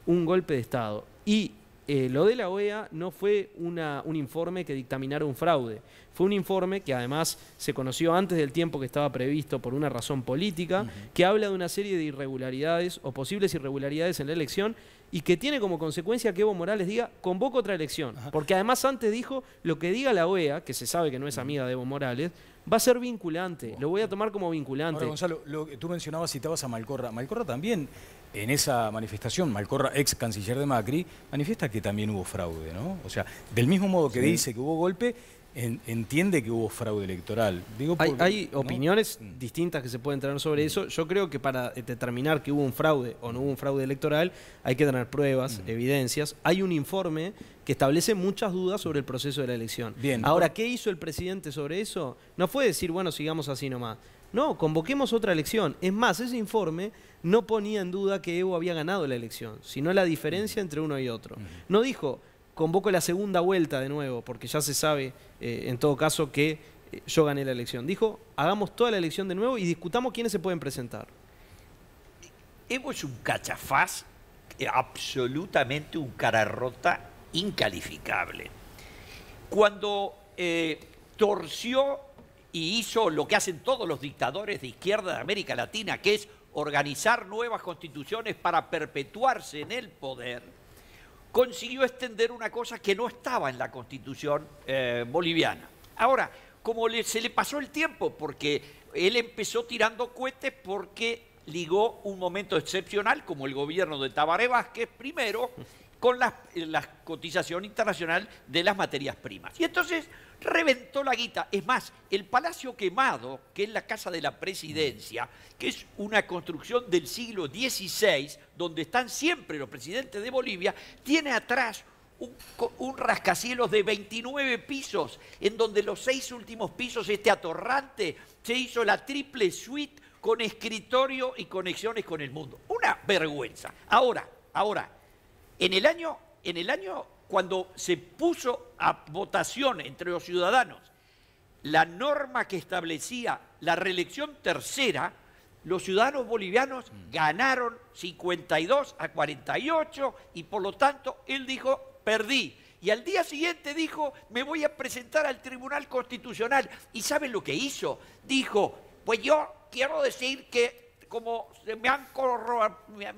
un golpe de Estado. Y lo de la OEA no fue un informe que dictaminara un fraude, fue un informe que además se conoció antes del tiempo que estaba previsto por una razón política, que habla de una serie de irregularidades o posibles irregularidades en la elección y que tiene como consecuencia que Evo Morales diga, convoco otra elección, porque además antes dijo, lo que diga la OEA, que se sabe que no es amiga de Evo Morales, va a ser vinculante, lo voy a tomar como vinculante.
Ahora, Gonzalo, lo que tú mencionabas, citabas a Malcorra. Malcorra también, en esa manifestación, Malcorra, ex canciller de Macri, manifiesta que también hubo fraude, ¿no? O sea, del mismo modo que dice que hubo golpe, entiende que hubo fraude electoral. Digo porque,
hay
¿no?
opiniones distintas que se pueden tener sobre eso. Yo creo que para determinar que hubo un fraude o no hubo un fraude electoral, hay que tener pruebas, evidencias. Hay un informe que establece muchas dudas sobre el proceso de la elección.
Bien.
Ahora, ¿qué hizo el presidente sobre eso? No fue decir, bueno, sigamos así nomás. No, convoquemos otra elección. Es más, ese informe no ponía en duda que Evo había ganado la elección, sino la diferencia entre uno y otro. No dijo, convoco la segunda vuelta de nuevo, porque ya se sabe, en todo caso, que yo gané la elección. Dijo, hagamos toda la elección de nuevo y discutamos quiénes se pueden presentar.
Evo es un cachafaz, absolutamente un cara rota incalificable. cuando torció y hizo lo que hacen todos los dictadores de izquierda de América Latina, que es organizar nuevas constituciones para perpetuarse en el poder, consiguió extender una cosa que no estaba en la constitución boliviana. Ahora, como se le pasó el tiempo, porque él empezó tirando cohetes porque ligó un momento excepcional, como el gobierno de Tabaré Vázquez primero, con la cotización internacional de las materias primas. Y entonces reventó la guita. Es más, el Palacio Quemado, que es la Casa de la Presidencia, que es una construcción del siglo XVI, donde están siempre los presidentes de Bolivia, tiene atrás un rascacielos de 29 pisos, en donde los 6 últimos pisos, este atorrante, se hizo la triple suite con escritorio y conexiones con el mundo. Una vergüenza. Ahora, en el año cuando se puso a votación entre los ciudadanos la norma que establecía la reelección tercera, los ciudadanos bolivianos ganaron 52-48 y por lo tanto él dijo, perdí. Y al día siguiente dijo, me voy a presentar al Tribunal Constitucional. ¿Y saben lo que hizo? Dijo, pues yo quiero decir que como me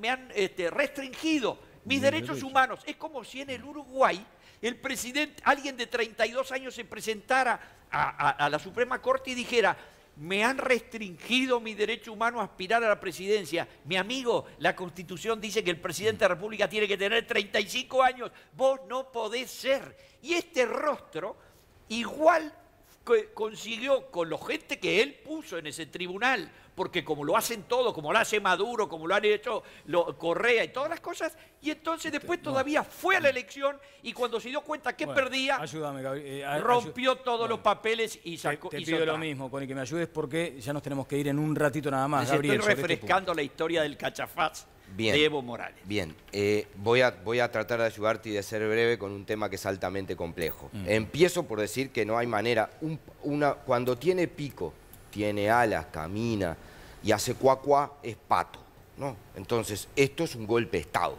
han restringido mis derechos humanos. Es como si en el Uruguay el presidente, alguien de 32 años se presentara a la Suprema Corte y dijera, me han restringido mi derecho humano a aspirar a la presidencia. Mi amigo, la Constitución dice que el presidente de la República tiene que tener 35 años. Vos no podés ser. Y este rostro igual consiguió con la gente que él puso en ese tribunal, porque como lo hacen todos, como lo hace Maduro, como lo han hecho Correa y todas las cosas, y entonces después todavía fue a la elección y cuando se dio cuenta que perdía,
ayúdame,
rompió todos los papapeles y sacó.
Te pido lo mismo, Connie, que me ayudes porque ya nos tenemos que ir en un ratito nada más.
Gabriel, estoy refrescando la historia del cachafaz de Evo Morales.
Bien, voy a tratar de ayudarte y de ser breve con un tema que es altamente complejo. Empiezo por decir que no hay manera, cuando tiene pico, tiene alas, camina y hace cuacuá, es pato, ¿no? Entonces, esto es un golpe de Estado.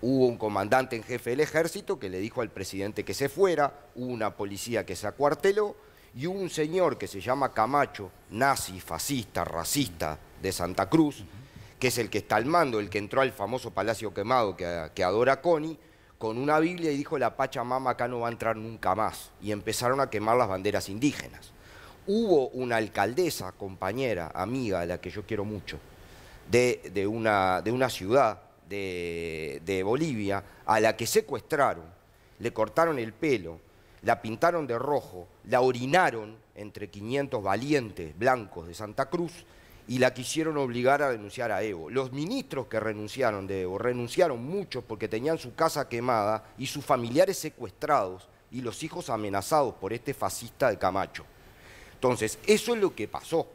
Hubo un comandante en jefe del ejército que le dijo al presidente que se fuera, hubo una policía que se acuarteló y hubo un señor que se llama Camacho, nazi, fascista, racista de Santa Cruz, que es el que está al mando, el que entró al famoso Palacio Quemado que adora Connie, con una Biblia y dijo, la Pachamama acá no va a entrar nunca más. Y empezaron a quemar las banderas indígenas. Hubo una alcaldesa, compañera, amiga, a la que yo quiero mucho, de una ciudad de Bolivia, a la que secuestraron, le cortaron el pelo, la pintaron de rojo, la orinaron entre 500 valientes blancos de Santa Cruz y la quisieron obligar a renunciar a Evo. Los ministros que renunciaron de Evo, renunciaron muchos porque tenían su casa quemada y sus familiares secuestrados y los hijos amenazados por este fascista de Camacho. Entonces, eso es lo que pasó.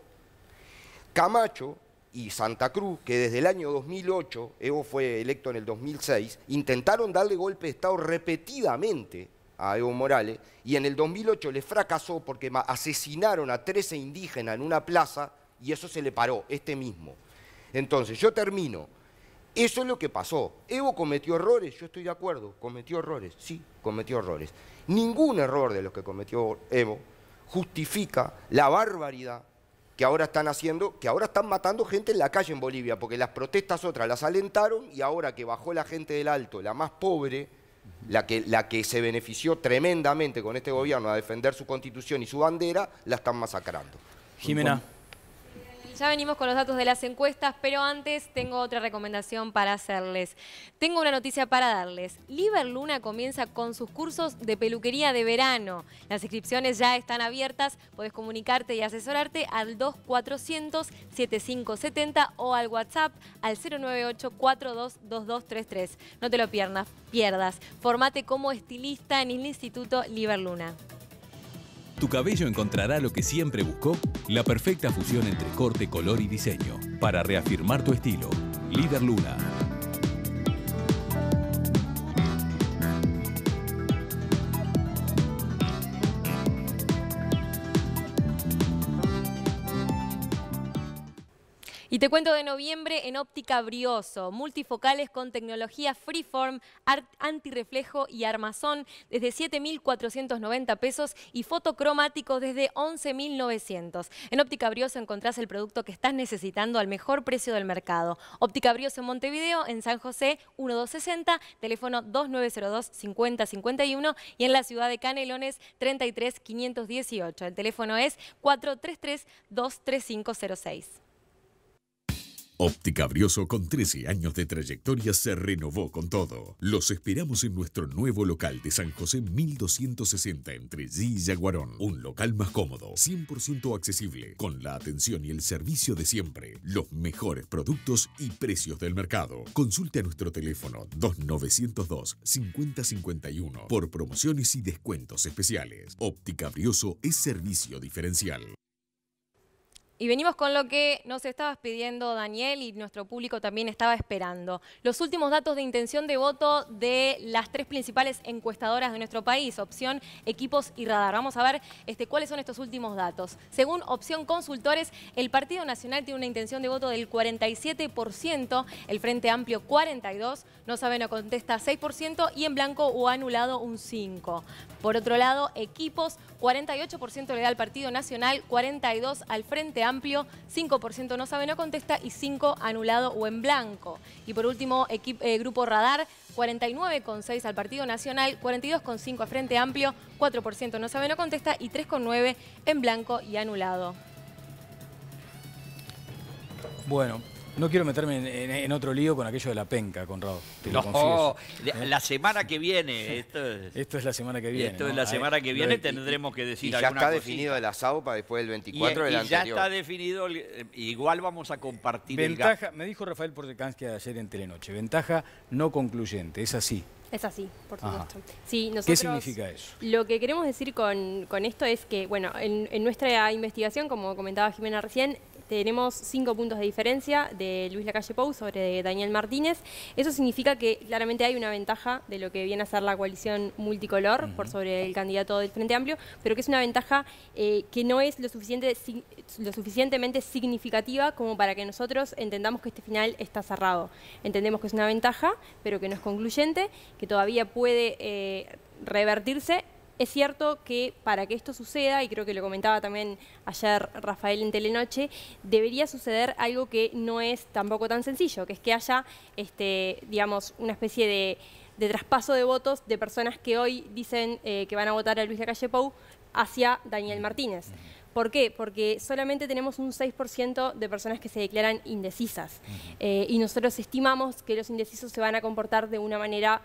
Camacho y Santa Cruz, que desde el año 2008, Evo fue electo en el 2006, intentaron darle golpe de Estado repetidamente a Evo Morales y en el 2008 le fracasó porque asesinaron a 13 indígenas en una plaza y eso se le paró, este mismo. Entonces, yo termino. Eso es lo que pasó. ¿Evo cometió errores? Yo estoy de acuerdo. ¿Cometió errores? Sí, cometió errores. Ningún error de los que cometió Evo justifica la barbaridad que ahora están haciendo, que ahora están matando gente en la calle en Bolivia, porque las protestas otras las alentaron y ahora que bajó la gente del Alto, la más pobre, la que se benefició tremendamente con este gobierno a defender su constitución y su bandera, la están masacrando.
Jimena.
Ya venimos con los datos de las encuestas, pero antes tengo otra recomendación para hacerles. Tengo una noticia para darles. Liberluna comienza con sus cursos de peluquería de verano. Las inscripciones ya están abiertas. Podés comunicarte y asesorarte al 2400-7570 o al WhatsApp al 098-422233. No te lo pierdas. Formate como estilista en el Instituto Liberluna.
Tu cabello encontrará lo que siempre buscó, la perfecta fusión entre corte, color y diseño, para reafirmar tu estilo. Liberluna.
Y te cuento de noviembre en Óptica Brioso, multifocales con tecnología Freeform, antirreflejo y armazón desde 7.490 pesos y fotocromático desde 11.900. En Óptica Brioso encontrás el producto que estás necesitando al mejor precio del mercado. Óptica Brioso en Montevideo, en San José 1260, teléfono 2902-5051 y en la ciudad de Canelones 33518. El teléfono es 433-23506.
Óptica Brioso, con 13 años de trayectoria, se renovó con todo. Los esperamos en nuestro nuevo local de San José 1260 entre G y Yaguarón. Un local más cómodo, 100% accesible, con la atención y el servicio de siempre. Los mejores productos y precios del mercado. Consulte a nuestro teléfono 2902-5051 por promociones y descuentos especiales. Óptica Brioso es servicio diferencial.
Y venimos con lo que nos estabas pidiendo, Daniel, y nuestro público también estaba esperando. Los últimos datos de intención de voto de las 3 principales encuestadoras de nuestro país, Opción, Equipos y Radar. Vamos a ver cuáles son estos últimos datos. Según Opción Consultores, el Partido Nacional tiene una intención de voto del 47%, el Frente Amplio 42%, No Sabe No Contesta 6% y en blanco o anulado un 5%. Por otro lado, Equipos, 48% le da al Partido Nacional, 42% al Frente Amplio, 5% No Sabe No Contesta y 5% anulado o en blanco. Y por último, Grupo Radar, 49,6% al Partido Nacional, 42,5% al Frente Amplio, 4% No Sabe No Contesta y 3,9% en blanco y anulado.
Bueno, no quiero meterme en otro lío con aquello de la penca, Conrado.
No, la semana que viene.
Esto es la semana que viene.
Esto es la semana que viene, tendremos que decir alguna
ya está definido el asado para después del 24 del anterior.
Ya está definido, igual vamos a compartir
ventaja, me dijo Rafael Portekansky ayer en Telenoche, ventaja no concluyente, es así.
Es así, por supuesto. Sí, nosotros,
¿qué significa eso?
Lo que queremos decir con esto es que, bueno, en nuestra investigación, como comentaba Jimena recién, tenemos 5 puntos de diferencia de Luis Lacalle Pou sobre Daniel Martínez. Eso significa que claramente hay una ventaja de lo que viene a ser la coalición multicolor por sobre el candidato del Frente Amplio, pero que es una ventaja que no es lo suficientemente significativa como para que nosotros entendamos que este final está cerrado. Entendemos que es una ventaja, pero que no es concluyente, que todavía puede revertirse. Es cierto que para que esto suceda, y creo que lo comentaba también ayer Rafael en Telenoche, debería suceder algo que no es tampoco tan sencillo, que es que haya, digamos, una especie de traspaso de votos de personas que hoy dicen que van a votar a Luis Lacalle Pou hacia Daniel Martínez. ¿Por qué? Porque solamente tenemos un 6% de personas que se declaran indecisas. Y nosotros estimamos que los indecisos se van a comportar de una manera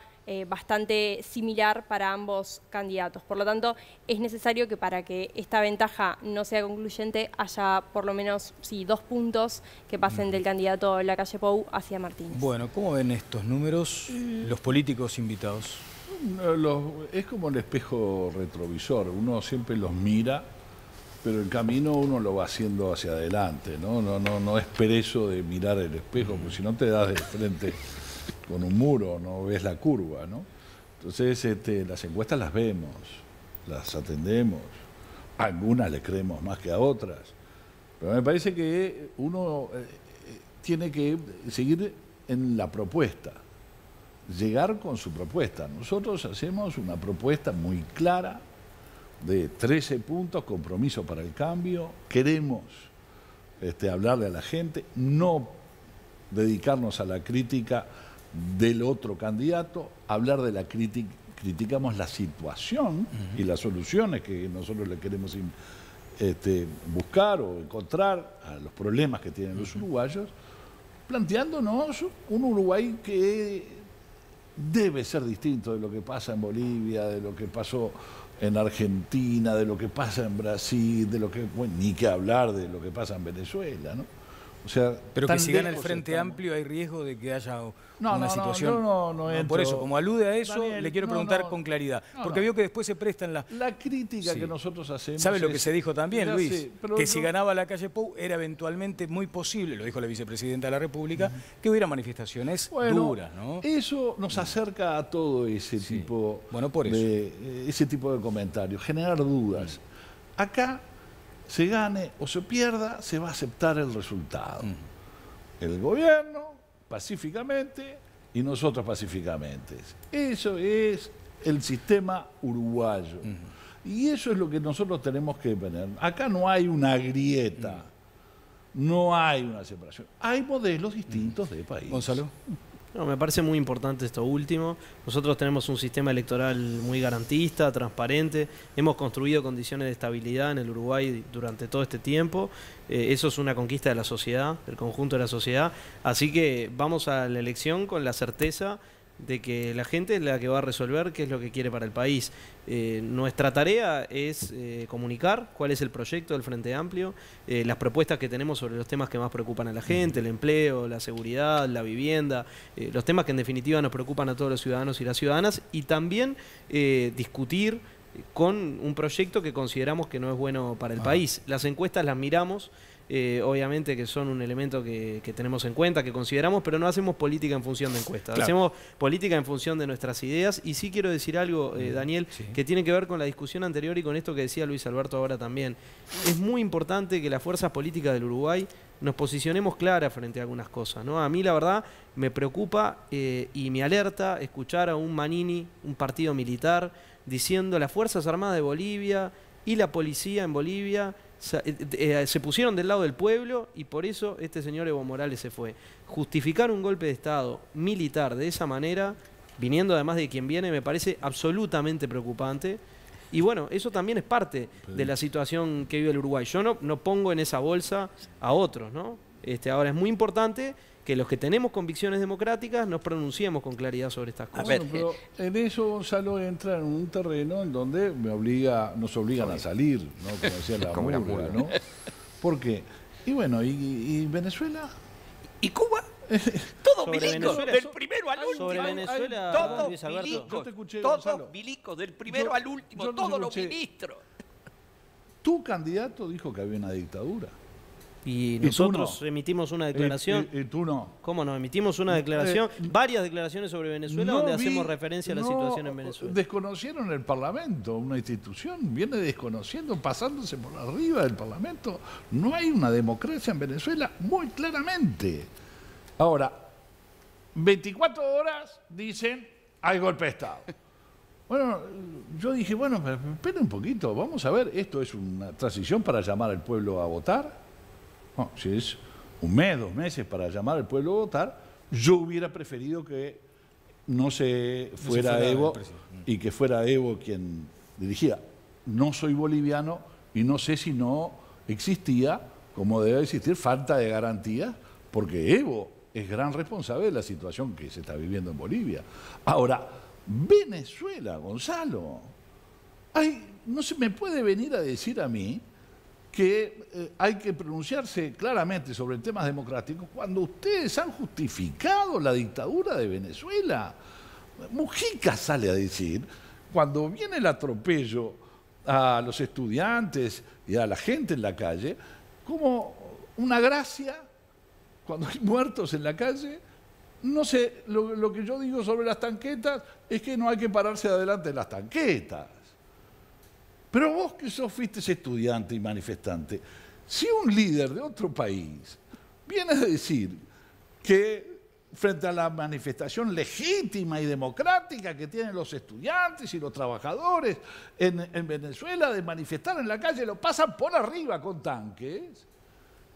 bastante similar para ambos candidatos. Por lo tanto, es necesario que para que esta ventaja no sea concluyente haya por lo menos 2 puntos que pasen del candidato Lacalle Pou hacia Martínez.
Bueno, ¿cómo ven estos números los políticos invitados?
Es como el espejo retrovisor. Uno siempre los mira, pero el camino uno lo va haciendo hacia adelante, ¿no? No es preso de mirar el espejo, porque si no te das de frente con un muro, no ves la curva, ¿no? Entonces las encuestas las vemos, las atendemos, a algunas le creemos más que a otras, pero me parece que uno tiene que seguir en la propuesta, llegar con su propuesta. Nosotros hacemos una propuesta muy clara, de 13 puntos, compromiso para el cambio. Queremos hablarle a la gente, no dedicarnos a la crítica del otro candidato, hablar de la crítica, criticamos la situación y las soluciones que nosotros le queremos buscar o encontrar a los problemas que tienen los uruguayos, planteándonos un Uruguay que debe ser distinto de lo que pasa en Bolivia, de lo que pasó en Argentina, de lo que pasa en Brasil, de lo que, bueno, ni que hablar de lo que pasa en Venezuela, ¿no? O sea,
pero que si gana el Frente Amplio hay riesgo de que haya una situación. Por eso, como alude a eso, Daniel, le quiero preguntar con claridad. Porque veo que después se prestan la
crítica que nosotros hacemos.
¿Sabe lo que se dijo también, Luis? Que si ganaba Lacalle Pou era eventualmente muy posible, lo dijo la vicepresidenta de la República, que hubiera manifestaciones duras, ¿no?
Eso nos acerca a todo ese tipo ese tipo de comentarios, generar dudas. Acá, se gane o se pierda, se va a aceptar el resultado. el gobierno pacíficamente y nosotros pacíficamente. Eso es el sistema uruguayo. Y eso es lo que nosotros tenemos que tener. Acá no hay una grieta, no hay una separación. Hay modelos distintos de país.
Gonzalo.
No, me parece muy importante esto último. Nosotros tenemos un sistema electoral muy garantista, transparente. Hemos construido condiciones de estabilidad en el Uruguay durante todo este tiempo. Eso es una conquista de la sociedad, del conjunto de la sociedad. Así que vamos a la elección con la certeza de que la gente es la que va a resolver qué es lo que quiere para el país. Nuestra tarea es comunicar cuál es el proyecto del Frente Amplio, las propuestas que tenemos sobre los temas que más preocupan a la gente, el empleo, la seguridad, la vivienda, los temas que en definitiva nos preocupan a todos los ciudadanos y las ciudadanas, y también discutir con un proyecto que consideramos que no es bueno para el país. Las encuestas las miramos, obviamente que son un elemento que tenemos en cuenta, que consideramos, pero no hacemos política en función de encuestas. Claro. Hacemos política en función de nuestras ideas. Y sí quiero decir algo, Daniel, que tiene que ver con la discusión anterior y con esto que decía Luis Alberto ahora también. Es muy importante que las fuerzas políticas del Uruguay nos posicionemos claras frente a algunas cosas, ¿no? A mí la verdad me preocupa y me alerta escuchar a un Manini, un partido militar, diciendo las Fuerzas Armadas de Bolivia y la policía en Bolivia se pusieron del lado del pueblo y por eso este señor Evo Morales se fue. Justificar un golpe de Estado militar de esa manera, viniendo además de quien viene, me parece absolutamente preocupante. Y bueno, eso también es parte de la situación que vive el Uruguay. Yo no pongo en esa bolsa a otros, ¿no? Ahora es muy importante que los que tenemos convicciones democráticas nos pronunciemos con claridad sobre estas cosas.
Bueno, pero en eso Gonzalo entra en un terreno en donde nos obligan a salir, ¿no? Como decía la murga, ¿no? ¿Por qué? Y bueno, ¿y Venezuela?
¿Y Cuba? Todos milicos,
Venezuela,
del primero al último.
Sobre Venezuela,
todos
Luis Alberto.
milicos, todos milicos, del primero al último, todos los ministros.
Tu candidato dijo que había una dictadura.
Y nosotros emitimos una declaración.
¿Y tú no?
¿Cómo no? Emitimos una declaración, varias declaraciones sobre Venezuela donde hacemos referencia a la situación en Venezuela.
Desconocieron el Parlamento, una institución, viene desconociendo, pasándose por arriba del Parlamento. No hay una democracia en Venezuela, muy claramente. Ahora, 24 horas dicen, hay golpe de Estado. Bueno, yo dije, bueno, esperen un poquito, vamos a ver, ¿esto es una transición para llamar al pueblo a votar? No, si es un mes, 2 meses para llamar al pueblo a votar, yo hubiera preferido que no se fuera Evo y que fuera Evo quien dirigía. No soy boliviano y no sé si no existía, como debe existir, falta de garantía, porque Evo es gran responsable de la situación que se está viviendo en Bolivia. Ahora, Venezuela, Gonzalo, no se me puede venir a decir a mí que hay que pronunciarse claramente sobre temas democráticos cuando ustedes han justificado la dictadura de Venezuela. Mujica sale a decir, cuando viene el atropello a los estudiantes y a la gente en la calle, como una gracia, cuando hay muertos en la calle, no sé, lo que yo digo sobre las tanquetas es que no hay que pararse adelante de las tanquetas. Pero vos que fuiste estudiante y manifestante, si un líder de otro país viene a decir que frente a la manifestación legítima y democrática que tienen los estudiantes y los trabajadores en Venezuela de manifestar en la calle, lo pasan por arriba con tanques,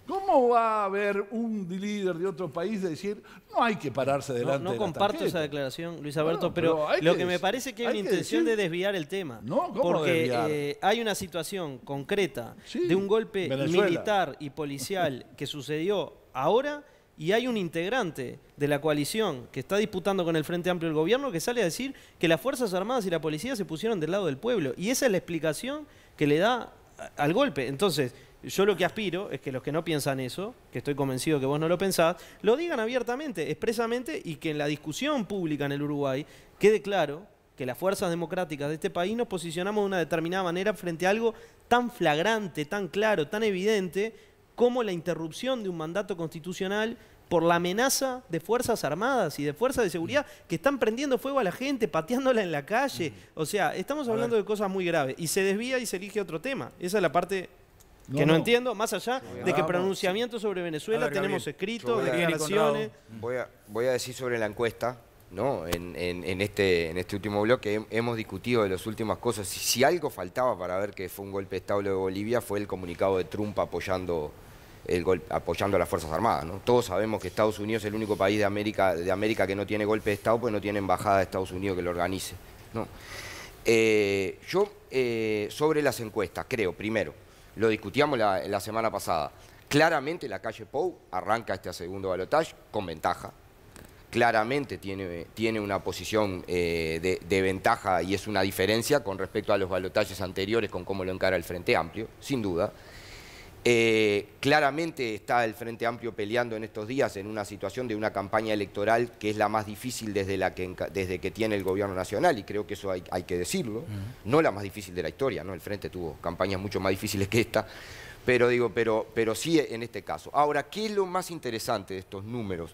¿cómo va a haber un líder de otro país de decir no hay que pararse delante de la
comparto esa declaración, Luis Alberto, pero lo que me parece que hay una intención de desviar el tema.
No, ¿cómo
porque
desviar?
Hay una situación concreta de un golpe militar y policial que sucedió ahora y hay un integrante de la coalición que está disputando con el Frente Amplio del Gobierno que sale a decir que las Fuerzas Armadas y la policía se pusieron del lado del pueblo. Y esa es la explicación que le da al golpe. Entonces, yo lo que aspiro es que los que no piensan eso, que estoy convencido que vos no lo pensás, lo digan abiertamente, expresamente, y que en la discusión pública en el Uruguay quede claro que las fuerzas democráticas de este país nos posicionamos de una determinada manera frente a algo tan flagrante, tan claro, tan evidente, como la interrupción de un mandato constitucional por la amenaza de Fuerzas Armadas y de Fuerzas de Seguridad que están prendiendo fuego a la gente, pateándola en la calle. O sea, estamos hablando de cosas muy graves. Y se desvía y se elige otro tema. Esa es la parte que no entiendo, más allá de que pronunciamientos sobre Venezuela tenemos escritos, declaraciones.
Voy a decir sobre la encuesta, ¿no? En este último bloque hemos discutido de las últimas cosas. Si algo faltaba para ver que fue un golpe de Estado de Bolivia fue el comunicado de Trump apoyando a las Fuerzas Armadas, ¿no? Todos sabemos que Estados Unidos es el único país de América que no tiene golpe de Estado, pues no tiene embajada de Estados Unidos que lo organice, ¿no? Sobre las encuestas, creo, primero, lo discutíamos la semana pasada, claramente la calle Pou arranca este segundo balotaje con ventaja. Claramente tiene una posición de ventaja y es una diferencia con respecto a los balotajes anteriores con cómo lo encara el Frente Amplio, sin duda. Claramente está el Frente Amplio peleando en estos días en una situación de una campaña electoral que es la más difícil desde que tiene el gobierno nacional, y creo que eso hay que decirlo, no la más difícil de la historia, ¿no? El Frente tuvo campañas mucho más difíciles que esta, pero sí en este caso. Ahora, ¿qué es lo más interesante de estos números?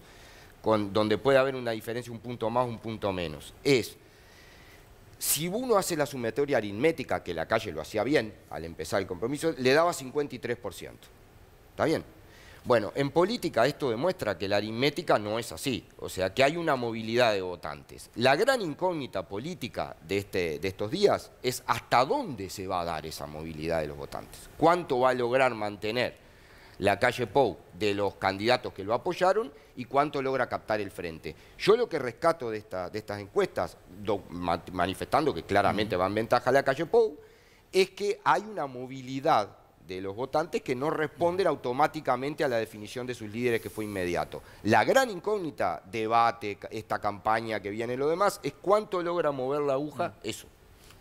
Donde puede haber una diferencia, un punto más, un punto menos, es si uno hace la sumatoria aritmética, que la calle lo hacía bien al empezar el compromiso, le daba 53%. ¿Está bien? Bueno, en política esto demuestra que la aritmética no es así, o sea que hay una movilidad de votantes. La gran incógnita política de estos días es hasta dónde se va a dar esa movilidad de los votantes. ¿Cuánto va a lograr mantener la calle Pou de los candidatos que lo apoyaron y cuánto logra captar el Frente? Yo lo que rescato de estas encuestas, manifestando que claramente va en ventaja la calle Pou, es que hay una movilidad de los votantes que no responden automáticamente a la definición de sus líderes, que fue inmediato. La gran incógnita, debate, esta campaña que viene y lo demás, es cuánto logra mover la aguja eso.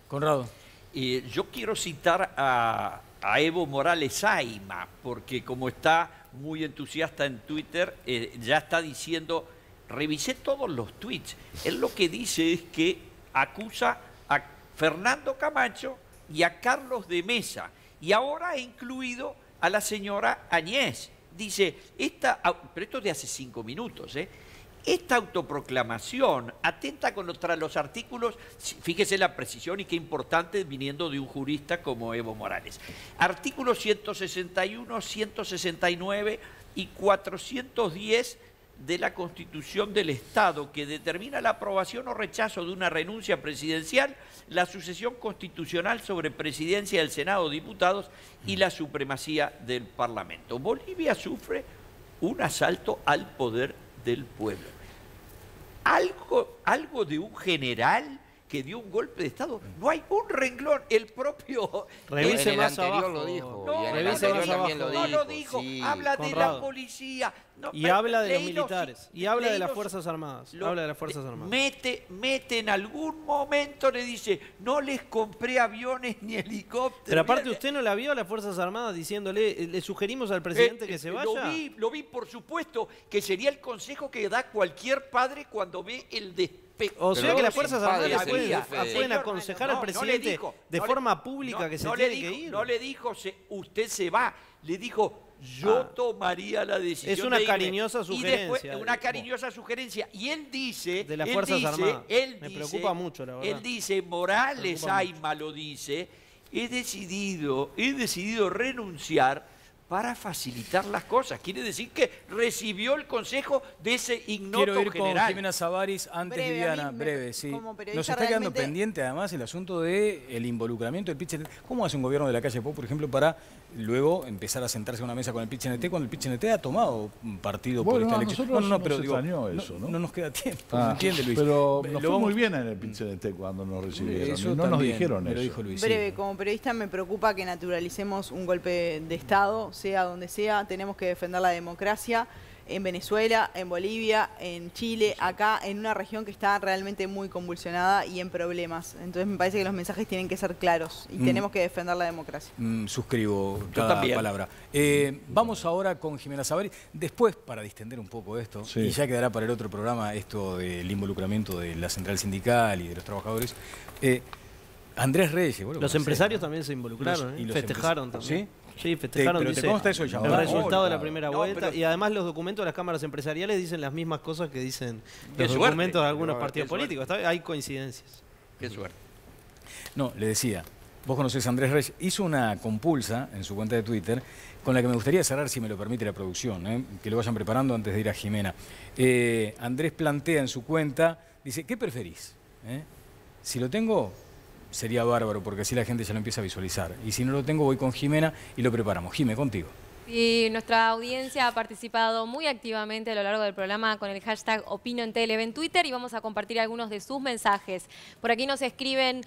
Conrado.
Yo quiero citar a Evo Morales Ayma, porque como está muy entusiasta en Twitter, ya está diciendo, revisé todos los tweets, él lo que dice es que acusa a Fernando Camacho y a Carlos de Mesa, y ahora ha incluido a la señora Añez. Dice, pero esto es de hace 5 minutos, esta autoproclamación atenta contra los artículos, fíjese la precisión y qué importante viniendo de un jurista como Evo Morales. Artículos 161, 169 y 410 de la Constitución del Estado, que determina la aprobación o rechazo de una renuncia presidencial, la sucesión constitucional sobre presidencia del Senado de Diputados y la supremacía del Parlamento. Bolivia sufre un asalto al poder del pueblo. Algo de un general que dio un golpe de Estado. No hay un renglón. El propio...
Revise más abajo.
Lo dijo.
No, revise más abajo.
No lo dijo. Sí. Habla de la policía. No,
y habla de los militares. Y habla de las Fuerzas Armadas. Habla de las Fuerzas Armadas.
Mete en algún momento, le dice, no les compré aviones ni helicópteros.
Pero aparte, ¿usted no la vio a las Fuerzas Armadas diciéndole, le sugerimos al presidente que se vaya?
Lo vi, por supuesto, que sería el consejo que da cualquier padre cuando ve el despegue.
O sea que las Fuerzas Armadas pueden aconsejar al presidente de forma pública que se tiene que ir.
No le dijo, usted se va. Le dijo, yo tomaría la decisión.
Es una cariñosa sugerencia.
Y después, una cariñosa sugerencia. Y él dice...
De las Fuerzas Armadas. Me preocupa mucho, la verdad.
Él dice, Morales Ayma lo dice, he decidido renunciar para facilitar las cosas. Quiere decir que recibió el consejo de ese ignoto general.
Quiero ir con Jimena Savaris antes de Viviana, breve, sí. Nos está quedando pendiente además el asunto del involucramiento del PIT-CNT. ¿Cómo hace un gobierno de la calle Pou, por ejemplo, para luego empezar a sentarse a una mesa con el PIT-CNT cuando el PIT-CNT ha tomado un partido por esta elección?
Pero digo, no
nos queda tiempo, ¿entiende, Luis?
Pero nos fue muy bien en el PIT-CNT cuando nos recibieron.
Eso
no nos dijeron eso.
Dijo Luis,
breve, como periodista me preocupa que naturalicemos un golpe de Estado, sea donde sea. Tenemos que defender la democracia en Venezuela, en Bolivia, en Chile, acá, en una región que está realmente muy convulsionada y en problemas. Entonces me parece que los mensajes tienen que ser claros y tenemos que defender la democracia.
Suscribo cada palabra. Vamos ahora con Jimena Savaris. Después, para distender un poco esto, y ya quedará para el otro programa esto del involucramiento de la central sindical y de los trabajadores, Andrés Reyes.
Los empresarios también se involucraron, y festejaron también.
¿Sí?
Sí, festejaron,
pero
dice,
¿cómo está eso ya?
El resultado de la primera vuelta. Y además los documentos de las cámaras empresariales dicen las mismas cosas que dicen los documentos de algunos partidos políticos. Hay coincidencias.
Qué suerte.
No, le decía, vos conocés a Andrés Reyes, hizo una compulsa en su cuenta de Twitter con la que me gustaría cerrar, si me lo permite la producción, que lo vayan preparando antes de ir a Jimena. Andrés plantea en su cuenta, dice, ¿qué preferís? Si lo tengo, sería bárbaro, porque así la gente ya lo empieza a visualizar. Y si no lo tengo, voy con Jimena y lo preparamos. Jime, contigo.
Y nuestra audiencia ha participado muy activamente a lo largo del programa con el hashtag OpinionTLV en Twitter y vamos a compartir algunos de sus mensajes. Por aquí nos escriben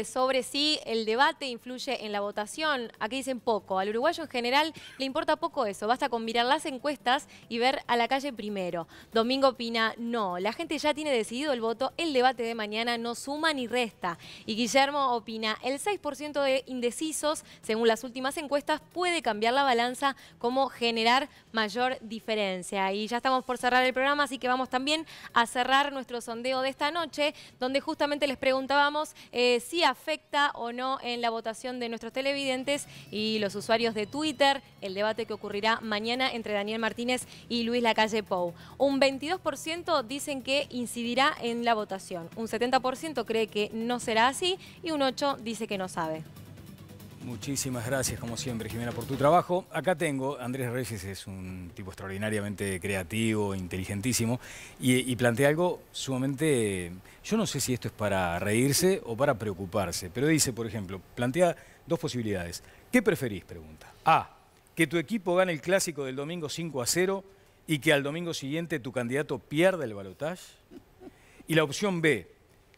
sobre si el debate influye en la votación. Aquí dicen poco. Al uruguayo en general le importa poco eso. Basta con mirar las encuestas y ver a la calle primero. Domingo opina, no. La gente ya tiene decidido el voto. El debate de mañana no suma ni resta. Y Guillermo opina, el 6% de indecisos, según las últimas encuestas, puede cambiar la balanza como generar mayor diferencia. Y ya estamos por cerrar el programa, así que vamos también a cerrar nuestro sondeo de esta noche, donde justamente les preguntábamos si afecta o no en la votación de nuestros televidentes y los usuarios de Twitter el debate que ocurrirá mañana entre Daniel Martínez y Luis Lacalle Pou. Un 22% dicen que incidirá en la votación, un 70% cree que no será así y un 8% dice que no sabe.
Muchísimas gracias, como siempre, Jimena, por tu trabajo. Acá tengo, Andrés Reyes es un tipo extraordinariamente creativo, inteligentísimo, y plantea algo sumamente... Yo no sé si esto es para reírse o para preocuparse, pero dice, por ejemplo, plantea dos posibilidades. ¿Qué preferís? Pregunta. A, que tu equipo gane el clásico del domingo 5-0 y que al domingo siguiente tu candidato pierda el balotaje. Y la opción B,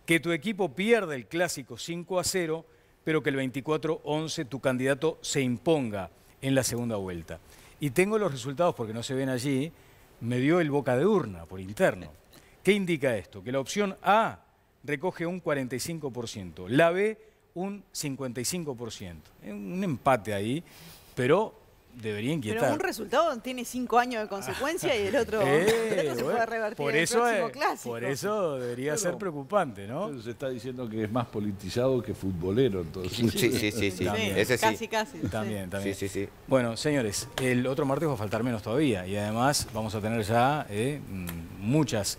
que tu equipo pierda el clásico 5-0, pero que el 24-11 tu candidato se imponga en la segunda vuelta. Y tengo los resultados, porque no se ven allí, me dio el boca de urna por interno. ¿Qué indica esto? Que la opción A recoge un 45%, la B un 55%. Un empate ahí, pero debería inquietar.
Pero un resultado tiene 5 años de consecuencia y el otro, se puede revertir
por
en
eso
el próximo clásico.
Por eso debería ser preocupante, ¿no?
Pero se está diciendo que es más politizado que futbolero, entonces.
Sí.
También.
Ese sí.
Casi.
También.
Sí.
Bueno, señores, el otro martes va a faltar menos todavía y además vamos a tener ya muchos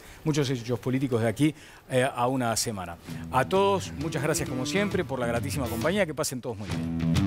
hechos políticos de aquí a una semana. A todos, muchas gracias como siempre por la gratísima compañía. Que pasen todos muy bien.